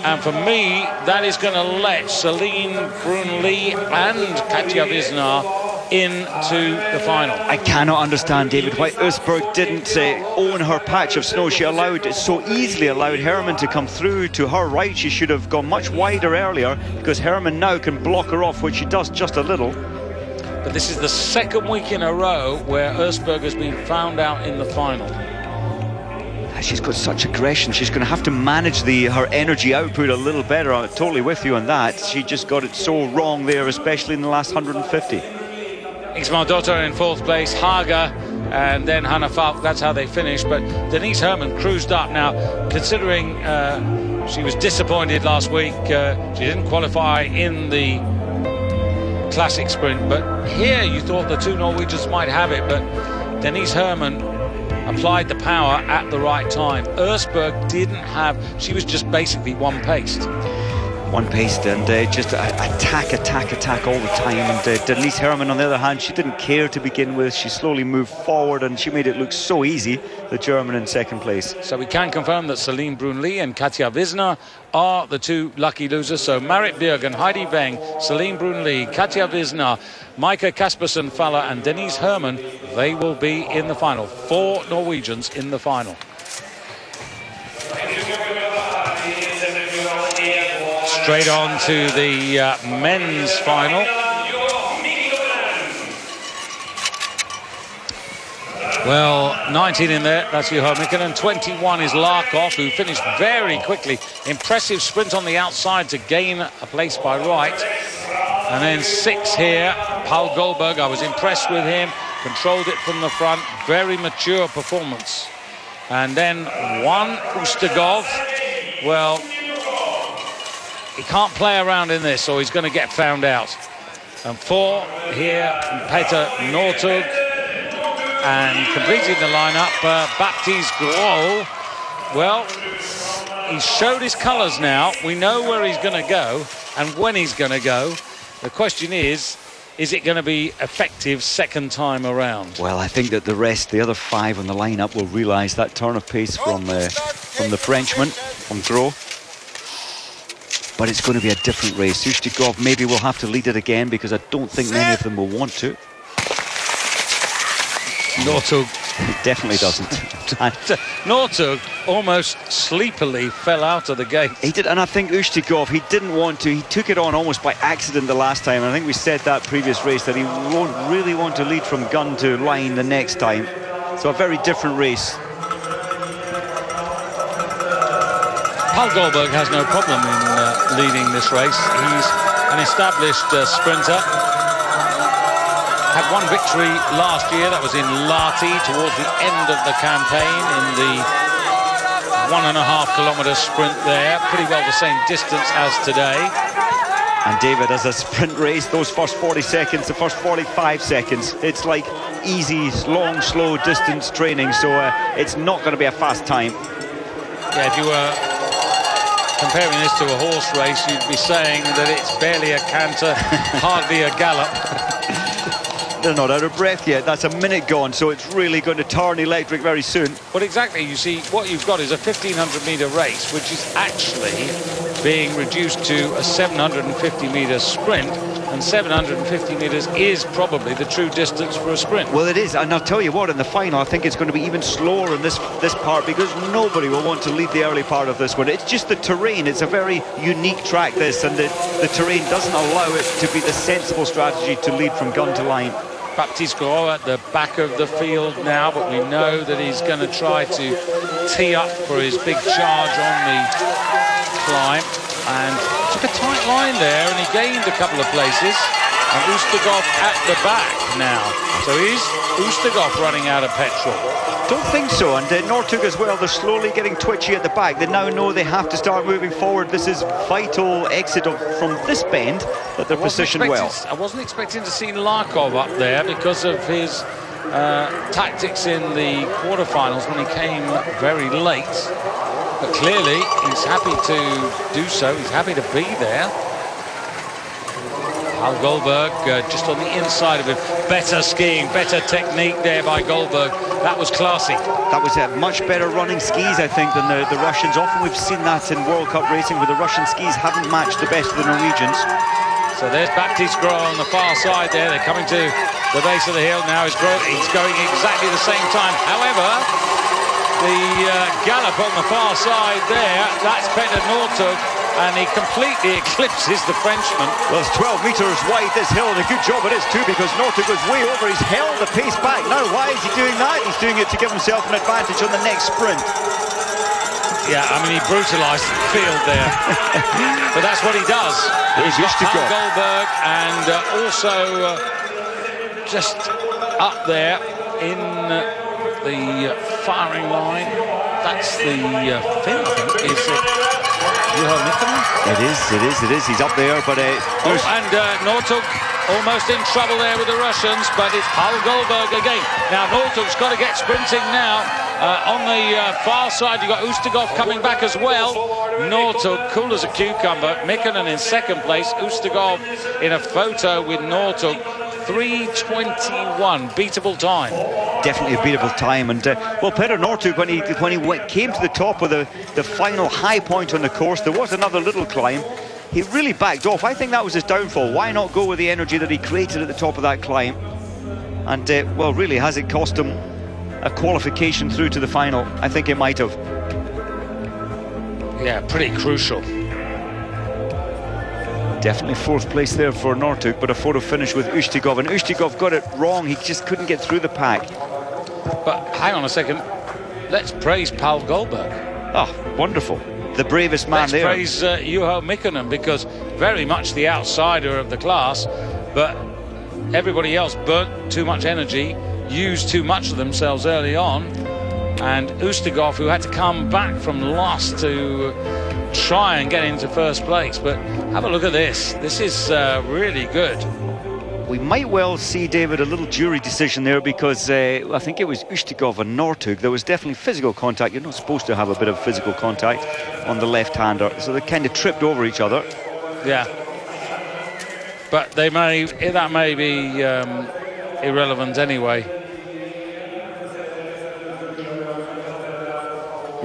S1: and for me that is going to let Celine Brunli and Katja Wisner into the final.
S2: I cannot understand, David, why Østberg didn't own her patch of snow. She so easily allowed Hermann to come through to her right. She should have gone much wider earlier, because Hermann now can block her off, which she does just a little.
S1: But this is the 2nd week in a row where Østberg has been found out in the final.
S2: She's got such aggression. She's going to have to manage her energy output a little better. I'm totally with you on that. She just got it so wrong there, especially in the last 150.
S1: Ingmarsdottir in 4th place, Haga, and then Hannah Falk. That's how they finished. But Denise Hermann cruised up now, considering she was disappointed last week. She didn't qualify in the classic sprint, but here you thought the 2 Norwegians might have it, but Denise Hermann applied the power at the right time. Østberg didn't have, she was just basically one-paced.
S2: One-paced and just attack all the time. And Denise Hermann, on the other hand, she didn't care to begin with. She slowly moved forward and she made it look so easy, the German in 2nd place.
S1: So we can confirm that Celine Brunli and Katja Wisner are the 2 lucky losers. So Marit Bjørgen, Heidi Weng, Celine Brunli, Katja Wisner, Maika Kaspersen Faller and Denise Hermann, they will be in the final. 4 Norwegians in the final. Straight on to the men's final. Well, 19 in there, that's Juha Mikkonen. 21 is Larkoff, who finished very quickly. Impressive sprint on the outside to gain a place by right. And then 6 here, Paul Goldberg. I was impressed with him. Controlled it from the front. Very mature performance. And then 1, Ustegov. Well, he can't play around in this, or he's going to get found out. And 4 here, Peter Northug. And completing the lineup, Baptiste Gros. Well, he's showed his colours now. We know where he's going to go and when he's going to go. The question is it going to be effective 2nd time around?
S2: Well, I think that the other 5 on the lineup will realise that turn of pace from the Frenchman, from Gros. But it's going to be a different race. Ustegov maybe will have to lead it again, because I don't think many of them will want to.
S1: Northug.
S2: He definitely doesn't.
S1: Northug almost sleepily fell out of the gate.
S2: He did, and I think Ustegov, he didn't want to. He took it on almost by accident the last time. And I think we said that previous race that he won't really want to lead from gun to line the next time. So a very different race.
S1: Paul Goldberg has no problem in leading this race. He's an established sprinter. Had 1 victory last year, that was in Lahti towards the end of the campaign in the 1.5 kilometre sprint there. Pretty well the same distance as today.
S2: And David, as a sprint race, those first 40 seconds, the first 45 seconds, it's like easy, long, slow distance training, so it's not going to be a fast time.
S1: Yeah, if you were comparing this to a horse race, you'd be saying that it's barely a canter, hardly a gallop.
S2: They're not out of breath yet. That's a minute gone, so it's really going to turn electric very soon.
S1: But exactly, you see, what you've got is a 1,500-metre race, which is actually being reduced to a 750-metre sprint, and 750 metres is probably the true distance for a sprint.
S2: Well, it is, and I'll tell you what, in the final, I think it's going to be even slower in this part, because nobody will want to lead the early part of this one. It's just the terrain. It's a very unique track, this, and the terrain doesn't allow it to be the sensible strategy to lead from gun to line.
S1: Baptiste Gros at the back of the field now, but we know that he's going to try to tee up for his big charge on the climb, and took a tight line there, and he gained a couple of places. And Ustigoff at the back now. So is Ustigoff running out of petrol?
S2: Don't think so, and Northug as well. They're slowly getting twitchy at the back. They now know they have to start moving forward. This is vital exit from this bend that they're positioned well.
S1: I wasn't expecting to see Larkov up there because of his tactics in the quarterfinals when he came very late. But clearly he's happy to do so. He's happy to be there. Al Goldberg just on the inside of him. Better skiing, better technique there by Goldberg. That was classy.
S2: That was much better running skis, I think, than the Russians. Often we've seen that in World Cup racing, where the Russian skis haven't matched the best of the Norwegians.
S1: So there's Baptiste Gros on the far side there. They're coming to the base of the hill now. He's going exactly the same time. However, the gallop on the far side there, that's Petter Northug, and he completely eclipses the Frenchman.
S2: Well, it's 12 metres wide, this hill, and a good job it is too, because Northug was way over. He's held the pace back. Now, why is he doing that? He's doing it to give himself an advantage on the next sprint.
S1: Yeah, I mean, he brutalised the field there. But that's what he does.
S2: He's
S1: got
S2: to go.
S1: Goldberg, and also just up there in the firing line. That's the Finn, I think, is Juho Mikkonen?
S2: It is. He's up there, but...
S1: and Northug almost in trouble there with the Russians, but it's Paul Goldberg again. Now, Northug's got to get sprinting now. On the far side, you've got Ustigoff coming back as well. Northug, cool as a cucumber. Mikkonen in second place. Ustigoff in a photo with Northug. 3:21, beatable time.
S2: Definitely a beatable time, and well, Petter Northug, when he came to the top of the final high point on the course, there was another little climb. He really backed off. I think that was his downfall. Why not go with the energy that he created at the top of that climb? And well, really, has it cost him a qualification through to the final? I think it might have.
S1: Yeah, pretty crucial.
S2: Definitely fourth place there for Northug, but a photo finish with Ustigoff, and Ustigoff got it wrong. He just couldn't get through the pack.
S1: But hang on a second, let's praise Paul Goldberg.
S2: Oh, wonderful. The bravest man there.
S1: Let's praise Juho Mikkonen, because very much the outsider of the class, but everybody else burnt too much energy, used too much of themselves early on, and Ustigoff, who had to come back from last to try and get into first place. But have a look at this. This is really good.
S2: We might well see, David, a little jury decision there, because I think it was Ustigoff and Northug. There was definitely physical contact. You're not supposed to have a bit of physical contact on the left-hander, so they kind of tripped over each other.
S1: Yeah. But that may be irrelevant anyway.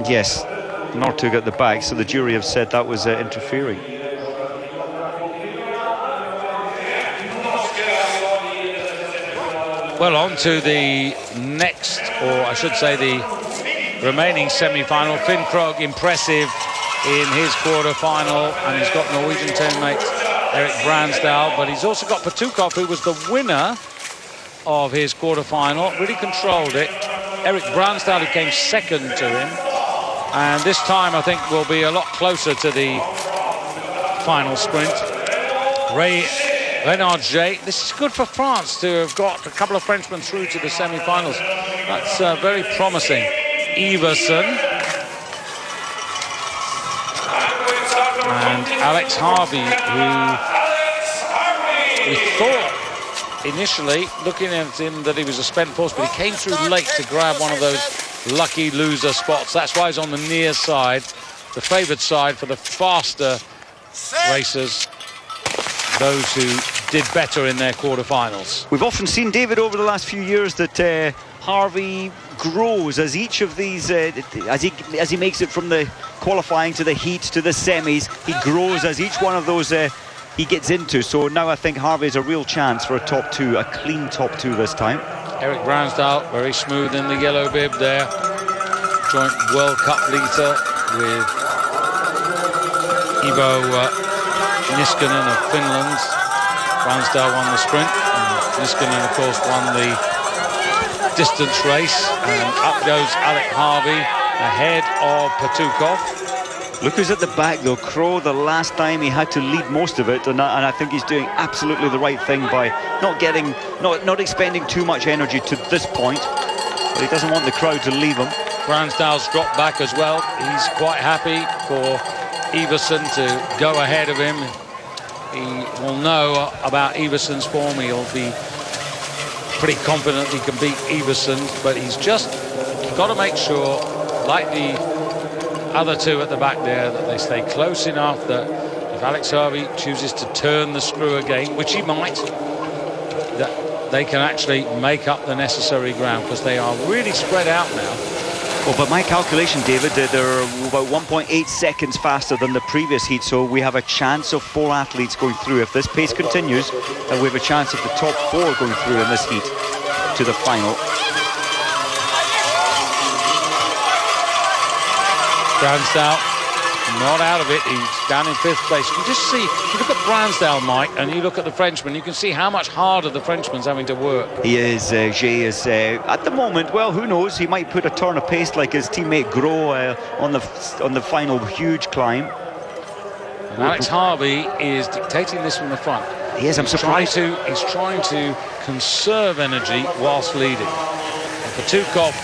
S2: Yes, Northug at the back, so the jury have said that was interfering.
S1: Well, on to the next, or I should say the remaining semi-final. Finn Krogh, impressive in his quarter-final, and he's got Norwegian teammate Erik Bransdal, but he's also got Patukov, who was the winner of his quarter-final, really controlled it. Erik Bransdal, who came second to him, and this time I think will be a lot closer to the final sprint. Ray Renardet. This is good for France to have got a couple of Frenchmen through to the semi-finals. That's very promising. Iversen and Alex Harvey, who We thought initially, looking at him, that he was a spent force, but he came through late to grab one of those lucky loser spots. That's why he's on the near side, the favoured side for the faster racers, those who did better in their quarterfinals.
S2: We've often seen, David, over the last few years that Harvey grows as each of these, as he makes it from the qualifying to the heats to the semis. He grows as each one of those he gets into. So now I think Harvey's a real chance for a top two, a clean top two this time.
S1: Eric Bransdal, very smooth in the yellow bib there. Joint World Cup leader with Ivo Niskanen of Finland. Bransdal won the sprint, and Niskanen, of course, won the distance race. And up goes Alex Harvey ahead of Petukov.
S2: Look who's at the back though, Crowe. The last time he had to lead most of it, and I think he's doing absolutely the right thing by not expending too much energy to this point, but he doesn't want the crowd to leave him.
S1: Bransdal's dropped back as well. He's quite happy for Iversen to go ahead of him. He will know about Iversen's form. He'll be pretty confident he can beat Iversen, but he's just got to make sure, like the other two at the back there, that they stay close enough that if Alex Harvey chooses to turn the screw again, which he might, that they can actually make up the necessary ground, because they are really spread out now.
S2: Well, but my calculation, David, they're about 1.8 seconds faster than the previous heat, so we have a chance of 4 athletes going through. If this pace continues, then we have a chance of the top 4 going through in this heat to the final.
S1: Bransdal not out of it. He's down in 5th place. You can just see, if you look at Bransdal, Mike, and you look at the Frenchman, you can see how much harder the Frenchman's having to work.
S2: He is, Jay is, at the moment, well, who knows, he might put a turn of pace like his teammate Gros on the final huge climb.
S1: And Alex Harvey is dictating this from the front.
S2: He is, I'm surprised.
S1: He's trying to conserve energy whilst leading. And Petukov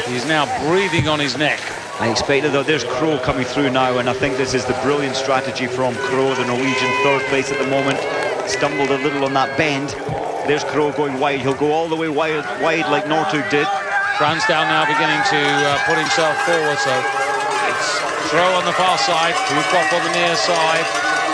S1: is now breathing on his neck.
S2: I expected that. There's Crowe coming through now, and I think this is the brilliant strategy from Crowe, the Norwegian 3rd place at the moment. Stumbled a little on that bend. There's Crowe going wide. He'll go all the way wide like Northug did.
S1: Bransdal now beginning to put himself forward, so it's Crowe on the far side, Petukov on the near side.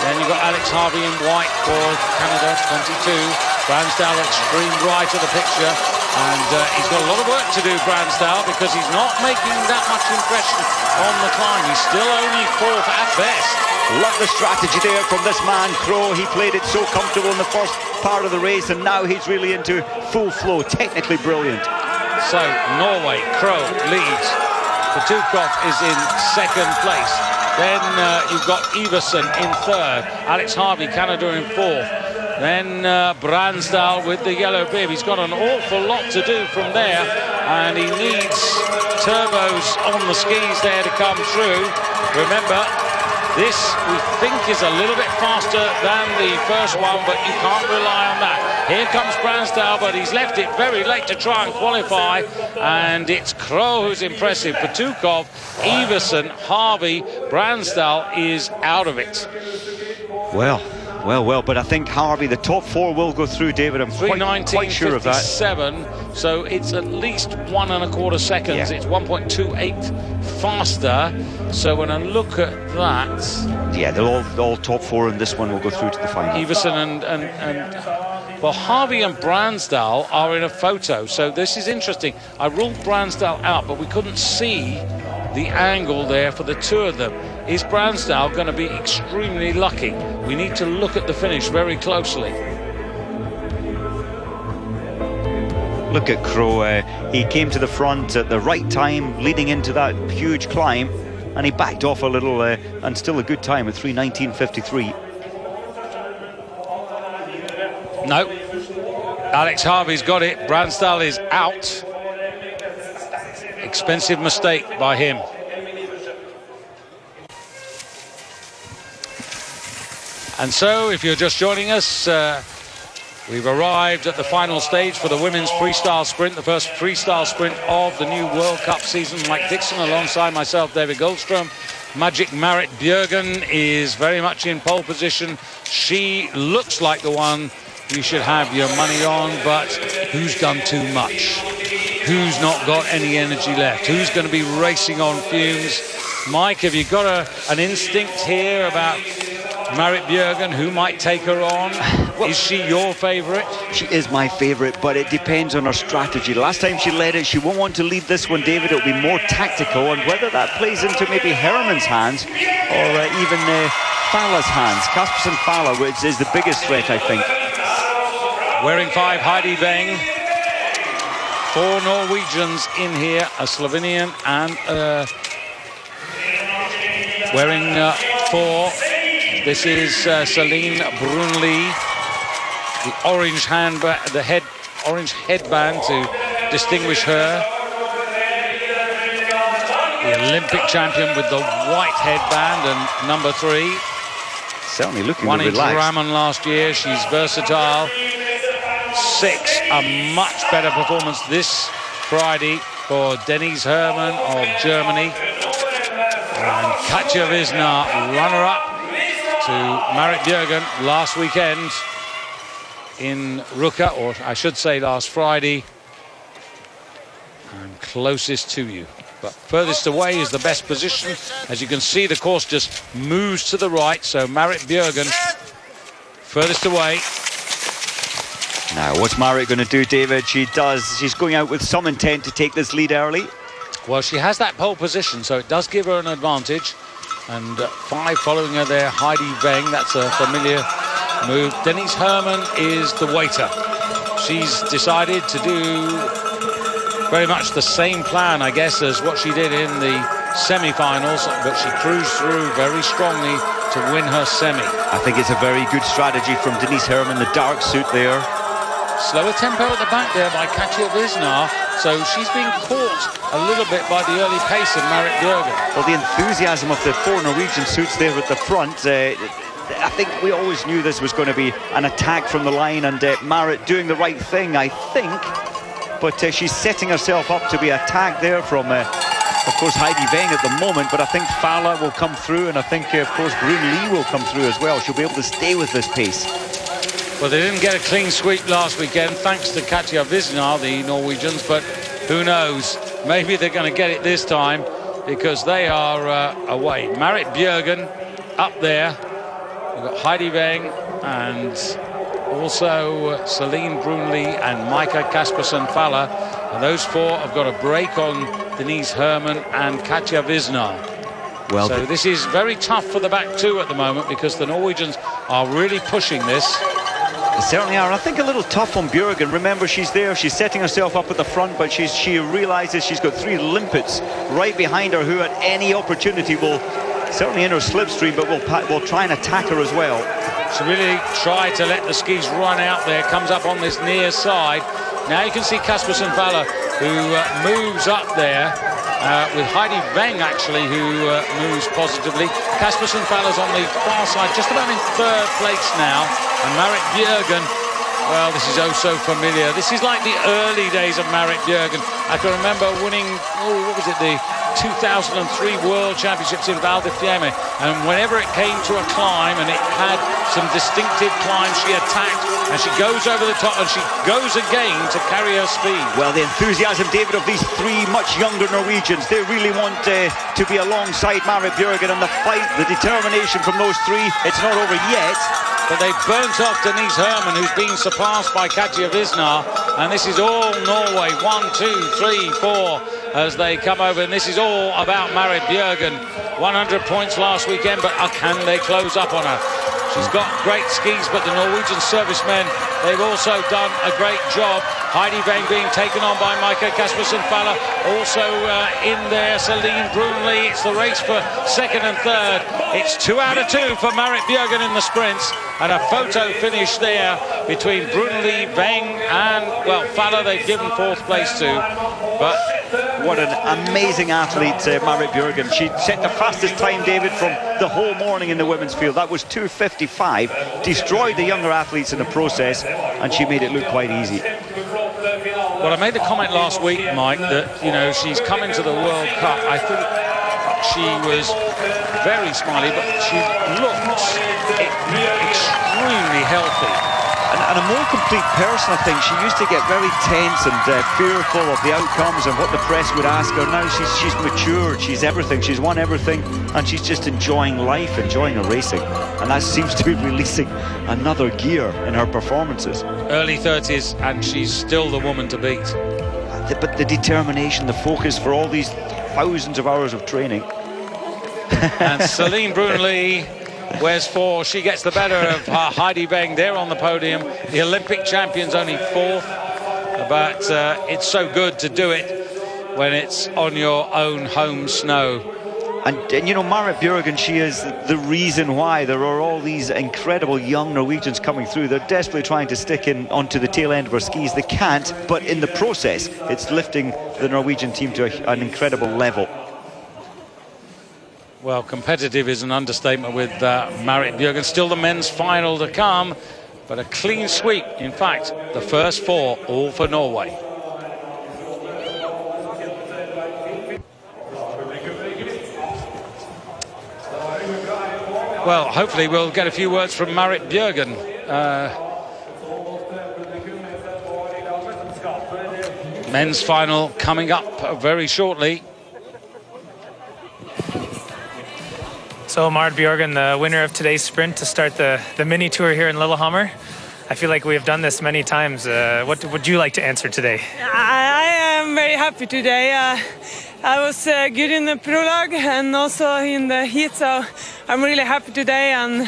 S1: Then you've got Alex Harvey in white for Canada, 22. Bransdal extreme right of the picture, and he's got a lot of work to do, Bransdal, because he's not making that much impression on the climb. He's still only 4th at best.
S2: Love the strategy there from this man, Crowe. He played it so comfortable in the first part of the race, and now he's really into full flow. Technically brilliant.
S1: So Norway, Crowe leads. Petukov is in 2nd place. Then you've got Iversen in 3rd. Alex Harvey, Canada, in 4th. Then Bransdal with the yellow bib. He's got an awful lot to do from there, and he needs turbos on the skis there to come through. Remember, this we think is a little bit faster than the first one, but you can't rely on that. Here comes Bransdal, but he's left it very late to try and qualify, and it's Crowe who's impressive. Petukov, Iversen, Harvey, Bransdal is out of it.
S2: Well, but I think Harvey, the top 4 will go through, David. I'm quite sure of that.
S1: 7, so it's at least 1.25 seconds.
S2: Yeah.
S1: It's 1.28 faster. So when I look at that,
S2: yeah, they'll all top 4, and this one will go through to the final.
S1: Iversen well, Harvey and Bransdal are in a photo, so this is interesting. I ruled Bransdal out, but we couldn't see the angle there for the two of them. Is Bransdal going to be extremely lucky? We need to look at the finish very closely.
S2: Look at Crowe. He came to the front at the right time, leading into that huge climb, and he backed off a little, and still a good time at 3:19.53.
S1: No, Alex Harvey's got it. Bransdal is out. Expensive mistake by him. And so, if you're just joining us, we've arrived at the final stage for the women's freestyle sprint, the first freestyle sprint of the new World Cup season. Mike Dixon alongside myself, David Goldstrom. Magic Marit Bjørgen is very much in pole position. She looks like the one you should have your money on, but who's done too much? Who's not got any energy left? Who's going to be racing on fumes? Mike, have you got an instinct here about Marit Bjørgen, who might take her on? Well, is she your favourite?
S2: She is my favourite, but it depends on her strategy. Last time she led it, she won't want to lead this one, David. It'll be more tactical, and whether that plays into maybe Herman's hands or even Fala's hands. Kaspersen Fala, which is the biggest threat, I think.
S1: Wearing 5, Heidi Weng. 4 Norwegians in here, a Slovenian and wearing 4. This is Celine Brunli. The orange orange headband to distinguish her. The Olympic champion with the white headband and number 3.
S2: Certainly looking
S1: Won in
S2: relaxed.
S1: Drammen last year. She's versatile. 6, a much better performance this Friday for Denise Herrmann of Germany. And Katja Wisner, runner-up to Marit Bjørgen last weekend in Ruka, or I should say last Friday. And closest to you. But furthest away is the best position. As you can see, the course just moves to the right, so Marit Bjørgen furthest away.
S2: Now, what's Marit going to do, David? She's going out with some intent to take this lead early.
S1: Well, she has that pole position, so it does give her an advantage. And 5 following her there, Heidi Weng, that's a familiar move. Denise Herrmann is the waiter. She's decided to do very much the same plan, I guess, as what she did in the semi-finals, but she cruised through very strongly to win her semi.
S2: I think it's a very good strategy from Denise Herrmann, the dark suit there.
S1: Slower tempo at the back there by Katja Wisner, so she's been caught a little bit by the early pace of Marit Bjørgen.
S2: Well, the enthusiasm of the 4 Norwegian suits there at the front, I think we always knew this was going to be an attack from the line, and Marit doing the right thing, I think, but she's setting herself up to be attacked there from, of course, Heidi Weng at the moment, but I think Fala will come through, and I think, of course, Brun Lee will come through as well. She'll be able to stay with this pace.
S1: Well, they didn't get a clean sweep last weekend, thanks to Katja Wisner, the Norwegians, but who knows? Maybe they're going to get it this time, because they are away. Marit Bjørgen up there. We've got Heidi Weng and also Celine Brunli and Maika Kaspersen Fala. And those 4 have got a break on Denise Herrmann and Katja Wisner.
S2: Well,
S1: so this is very tough for the back 2 at the moment, because the Norwegians are really pushing this.
S2: They certainly are. I think a little tough on Bjørgen. Remember, she's there, she's setting herself up at the front, but she realizes she's got 3 limpets right behind her who at any opportunity will, certainly in her slipstream, but will try and attack her as well.
S1: She really tried to let the skis run out there, comes up on this near side. Now you can see Kaspersen Fala, who moves up there with Heidi Weng, actually, who moves positively. Kaspersen Fala's on the far side, just about in 3rd place now. And Marit Bjørgen, well, this is oh so familiar. This is like the early days of Marit Bjørgen. I can remember winning, what was it, the 2003 World Championships in Val di Fiemme. And whenever it came to a climb and it had some distinctive climbs, she attacked and she goes over the top and she goes again to carry her speed.
S2: Well, the enthusiasm, David, of these 3 much younger Norwegians, they really want to be alongside Marit Bjørgen, and the fight, the determination from those 3, it's not over yet.
S1: But they burnt off Denise Herrmann, who's been surpassed by Katja Wisner. And this is all Norway. 1, 2, 3, 4 as they come over. And this is all about Marit Bjørgen. 100 points last weekend, but can they close up on her? She's got great skis, but the Norwegian servicemen, they've also done a great job. Heidi Weng being taken on by Maika Kaspersen Fala. Also in there, Celine Brunli. It's the race for 2nd and 3rd. It's 2 out of 2 for Marit Bjørgen in the sprints. And a photo finish there between Brunli, Weng and, well, Fala they've given 4th place to. But
S2: what an amazing athlete, Marit Bjørgen. She set the fastest time, David, from the whole morning in the women's field. That was 2:55. Destroyed the younger athletes in the process, and she made it look quite easy.
S1: Well, I made the comment last week, Mike, that, you know, she's come into the World Cup. I think she was very smiley, but she looks extremely healthy.
S2: and a more complete person, I think. She used to get very tense and fearful of the outcomes and what the press would ask her. Now she's matured, she's everything, she's won everything, and she's just enjoying life, enjoying her racing. And that seems to be releasing another gear in her performances.
S1: Early 30s, and she's still the woman to beat.
S2: But the determination, the focus for all these thousands of hours of training.
S1: And Celine Bruneley wears 4. She gets the better of Heidi Weng. They're on the podium. The Olympic champion's only 4th, but it's so good to do it when it's on your own home snow.
S2: And you know, Marit Bjørgen, she is the reason why there are all these incredible young Norwegians coming through. They're desperately trying to stick in onto the tail end of her skis. They can't, but in the process, it's lifting the Norwegian team to an incredible level.
S1: Well, competitive is an understatement with Marit Bjørgen. Still the men's final to come, but a clean sweep. In fact, the first 4 all for Norway. Well, hopefully we'll get a few words from Marit Bjørgen. Men's final coming up very shortly.
S3: So Marit Bjørgen, the winner of today's sprint to start the mini tour here in Lillehammer. I feel like we have done this many times. What would you like to answer today?
S4: I am very happy today. I was good in the prologue and also in the heat, so I'm really happy today. And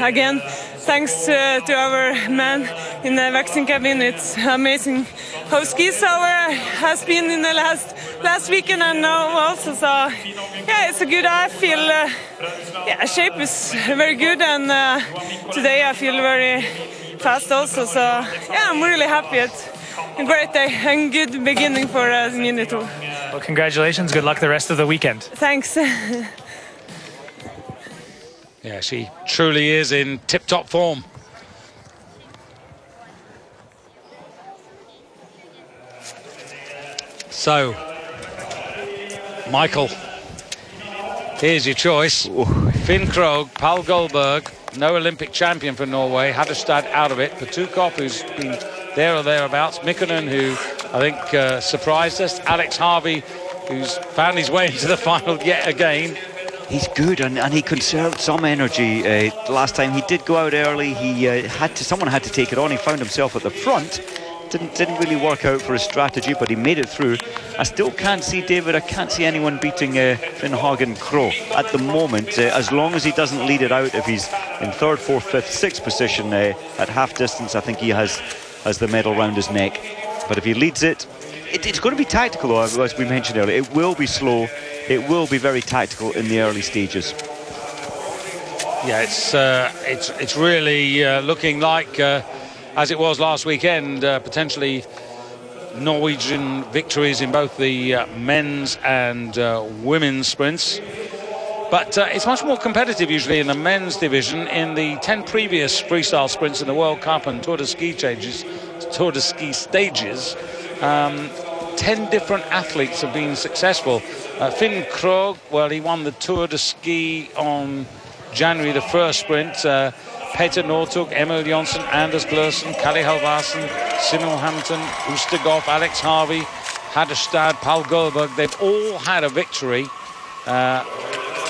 S4: again, thanks to our man in the vaccine cabin. It's amazing how ski sour has been in the last weekend and now also. So yeah, it's a good. I feel shape is very good, and today I feel very fast also. So yeah, I'm really happy. It's a great day and good beginning for the mini tour.
S3: Well, congratulations. Good luck the rest of the weekend.
S4: Thanks.
S1: Yeah, she truly is in tip-top form. So, Michael, here's your choice. Finn Krogh, Paul Goldberg, no Olympic champion for Norway, Haderstad out of it, Patukov, who's been there or thereabouts, Mikkonen, who I think surprised us, Alex Harvey, who's found his way into the final yet again.
S2: He's good, and he conserved some energy last time. He did go out early. He someone had to take it on. He found himself at the front. Didn't really work out for his strategy, but he made it through. I still can't see, David, I can't see anyone beating Finn Hagen Krogh at the moment, as long as he doesn't lead it out. If he's in 3rd, 4th, 5th, 6th position at half distance, I think he has the medal round his neck. But if he leads it, it's going to be tactical, though, as we mentioned earlier. It will be slow. It will be very tactical in the early stages.
S1: Yeah, it's really looking like, as it was last weekend, potentially Norwegian victories in both the men's and women's sprints. But it's much more competitive usually in the men's division. In the 10 previous freestyle sprints in the World Cup and Tour de Ski stages, 10 different athletes have been successful. Finn Krogh, well, he won the Tour de Ski on January the 1st sprint. Peter Northug, Emil Jonsson, Anders Glersen, Kalle Halvarsen, Simon Hampton, Ustergoff, Alex Harvey, Haderstad, Paul Goldberg. They've all had a victory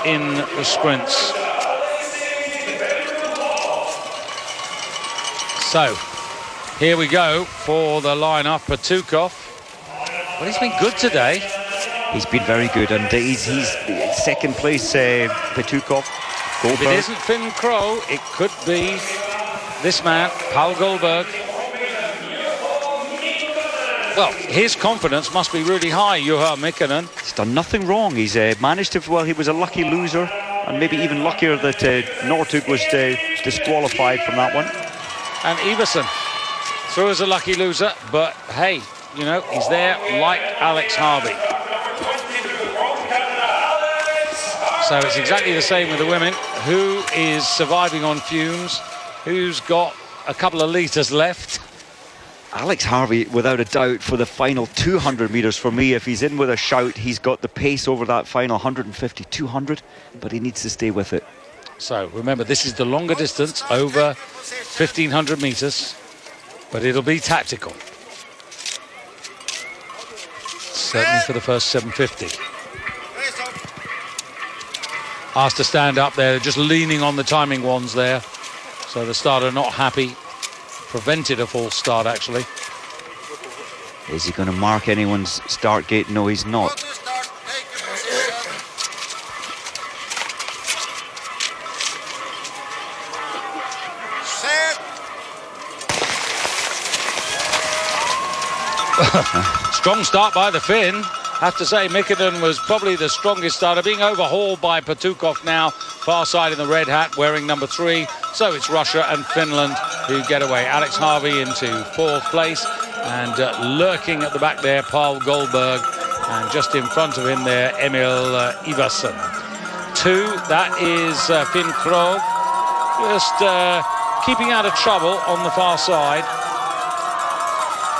S1: in the sprints. So, here we go for the lineup. Patukov. Well, he's been good today.
S2: He's been very good, and he's second place, Patukov.
S1: If it isn't Finn Krogh, it could be this man, Paul Goldberg. Well, his confidence must be really high, Juha Mikkonen.
S2: He's done nothing wrong. He's managed to, well, he was a lucky loser, and maybe even luckier that Northug was disqualified from that one.
S1: And Iversen through as a lucky loser, but hey, you know, he's there like Alex Harvey. So it's exactly the same with the women. Who is surviving on fumes? Who's got a couple of litres left?
S2: Alex Harvey, without a doubt, for the final 200 metres for me. If he's in with a shout, he's got the pace over that final 150, 200, but he needs to stay with it.
S1: So remember, this is the longer distance, over 1,500 metres. but it'll be tactical. Certainly for the first 750. Asked to stand up there, just leaning on the timing wands there. So the starter not happy. Prevented a false start, actually.
S2: Is he going to mark anyone's start gate? No, he's not.
S7: Go to start, take your position. Set.
S1: Strong start by the Finn. Have to say, Mikkonen was probably the strongest starter, being overhauled by Petukov now, far side in the red hat, wearing number 3. So it's Russia and Finland who get away. Alex Harvey into 4th place, and lurking at the back there, Paul Goldberg, and just in front of him there, Emil Iversen. 2, that is Finn Krogh, just keeping out of trouble on the far side.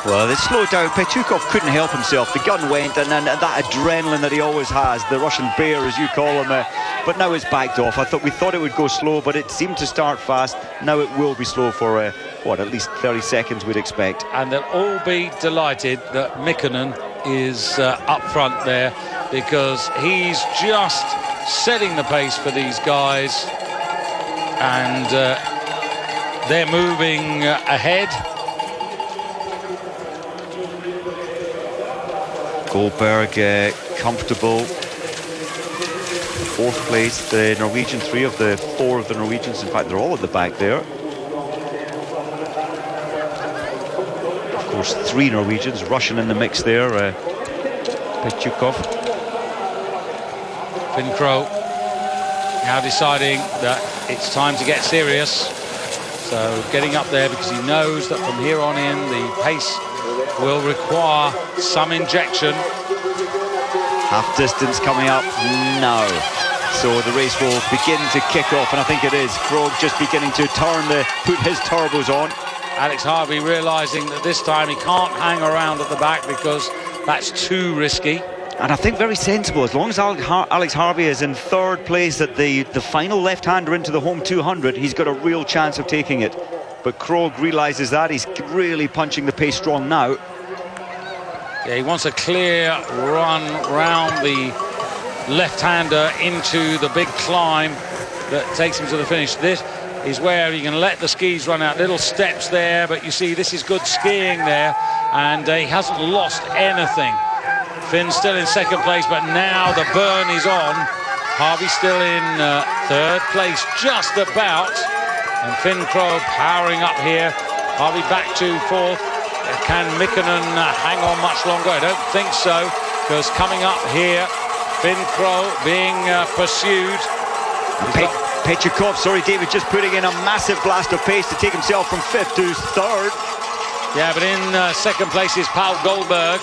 S2: Well, they slowed down. Petukov couldn't help himself. The gun went, and then that adrenaline that he always has, the Russian bear, as you call him, but now it's backed off. We thought it would go slow, but it seemed to start fast. Now it will be slow for, at least 30 seconds, we'd expect.
S1: And they'll all be delighted that Mikkonen is up front there, because he's just setting the pace for these guys, and they're moving ahead.
S2: Goldberg comfortable. 4th place, the Norwegian, 3 of the 4 of the Norwegians, in fact they're all at the back there. Of course 3 Norwegians, Russian in the mix there, Petukov.
S1: Finn Krogh now deciding that it's time to get serious. So getting up there, because he knows that from here on in the pace will require some injection.
S2: Half distance coming up now. So the race will begin to kick off, and I think it is. Krogh just beginning to put his turbos on.
S1: Alex Harvey realising that this time he can't hang around at the back, because that's too risky.
S2: And I think very sensible. As long as Alex Harvey is in 3rd place at the final left-hander into the home 200, he's got a real chance of taking it. But Krogh realises that. He's really punching the pace strong now.
S1: Yeah, he wants a clear run round the left-hander into the big climb that takes him to the finish. This is where you can let the skis run out. Little steps there, but you see this is good skiing there, and he hasn't lost anything. Finn's still in 2nd place, but now the burn is on. Harvey still in 3rd place, just about. And Finn Krogh powering up here. Harvey back to 4th. Can Mikkonen hang on much longer? I don't think so, because coming up here, Finn Krogh being pursued.
S2: Petukov, sorry David, just putting in a massive blast of pace to take himself from 5th to 3rd.
S1: Yeah, but in 2nd place is Paul Goldberg,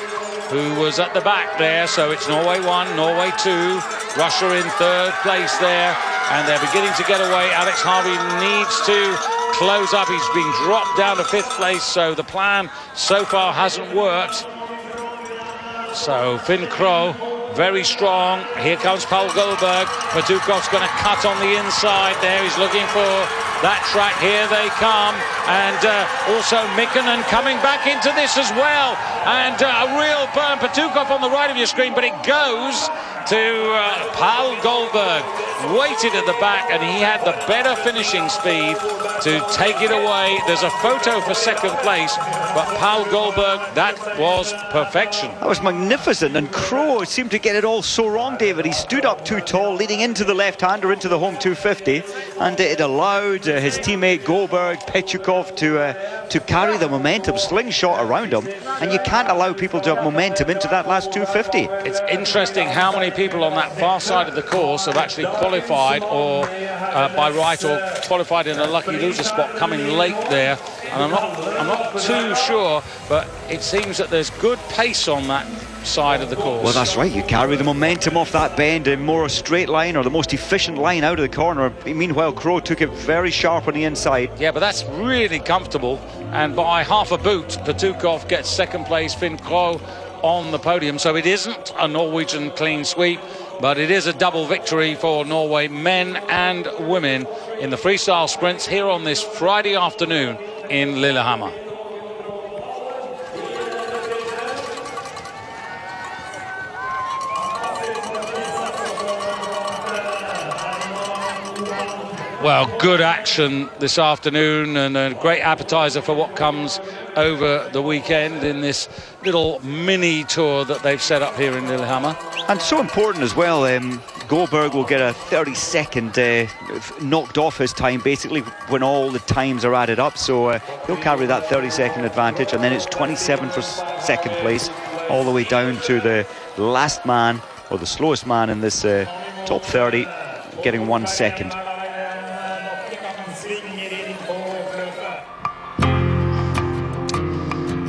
S1: who was at the back there. So it's Norway 1, Norway 2, Russia in 3rd place there, and they're beginning to get away. Alex Harvey needs to close up. He's been dropped down to 5th place, so the plan so far hasn't worked. So Finn Krogh, very strong. Here comes Paul Goldberg. Petukov's going to cut on the inside there. He's looking for that track. Here they come. And also Mikkonen coming back into this as well. And a real burn. Petukov on the right of your screen, but it goes to Paul Goldberg. Waited at the back, and he had the better finishing speed to take it away. There's a photo for 2nd place, but Paul Goldberg, that was perfection.
S2: That was magnificent, and Krogh seemed to get it all so wrong, David. He stood up too tall, leading into the left-hander, into the home 250, and it allowed his teammate Goldberg, Petukov, to carry the momentum, slingshot around him, and you can't allow people to have momentum into that last 250.
S1: It's interesting how many people on that far side of the course have actually qualified or by right, or qualified in a lucky loser spot coming late there, and I'm not too sure, but it seems that there's good pace on that side of the course.
S2: Well, that's right. You carry the momentum off that bend in more a straight line, or the most efficient line out of the corner. Meanwhile, Krogh took it very sharp on the inside.
S1: Yeah, but that's really comfortable, and by half a boot, Petukov gets 2nd place, Finn Krogh on the podium. So it isn't a Norwegian clean sweep, but it is a double victory for Norway, men and women, in the freestyle sprints here on this Friday afternoon in Lillehammer. Well, good action this afternoon and a great appetizer for what comes over the weekend in this little mini tour that they've set up here in Lillehammer.
S2: And so important as well, Goldberg will get a 30-second knocked off his time basically when all the times are added up, so he'll carry that 30-second advantage, and then it's 27 for second place all the way down to the last man, or the slowest man in this top 30, getting 1 second.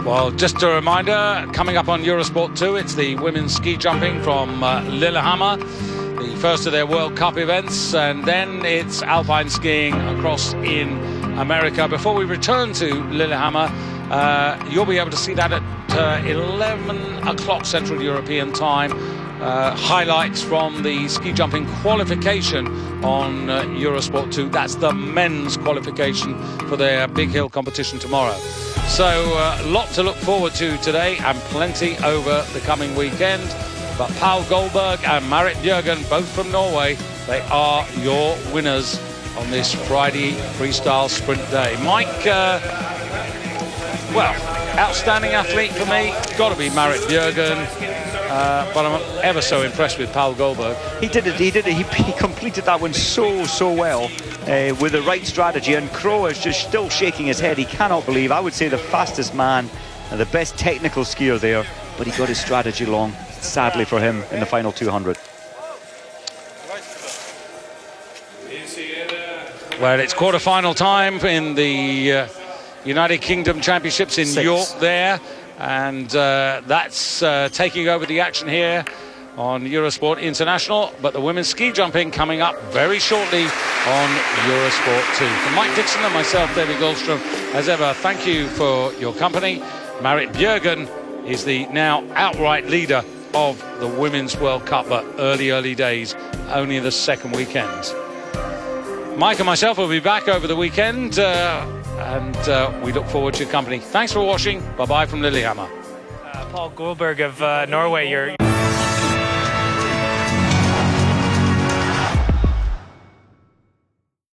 S1: Well, just a reminder, coming up on Eurosport 2, it's the women's ski jumping from Lillehammer, the first of their World Cup events, and then it's alpine skiing across in America. Before we return to Lillehammer, you'll be able to see that at 11 o'clock Central European time. Highlights from the ski jumping qualification on Eurosport 2. That's the men's qualification for their big hill competition tomorrow. So a lot to look forward to today and plenty over the coming weekend. But Paul Goldberg and Marit Bjørgen, both from Norway, they are your winners on this Friday freestyle sprint day. Mike, well, outstanding athlete for me, got to be Marit Bjørgen. But I'm ever so impressed with Paul Goldberg.
S2: He did it. He completed that one so well with the right strategy, and Crow is just still shaking his head. He cannot believe, I would say, the fastest man and the best technical skier there, but he got his strategy wrong, sadly for him, in the final 200.
S1: Well, it's quarter-final time in the United Kingdom Championships in York there. And that's taking over the action here on Eurosport International. But the women's ski jumping coming up very shortly on Eurosport 2. From Mike Dixon and myself, David Goldstrom, as ever, thank you for your company. Marit Bjørgen is the now outright leader of the Women's World Cup, but early days, only the second weekend. Mike and myself will be back over the weekend. And we look forward to your company. Thanks for watching. Bye-bye from Lillehammer.
S3: Paul Goldberg of Norway, you're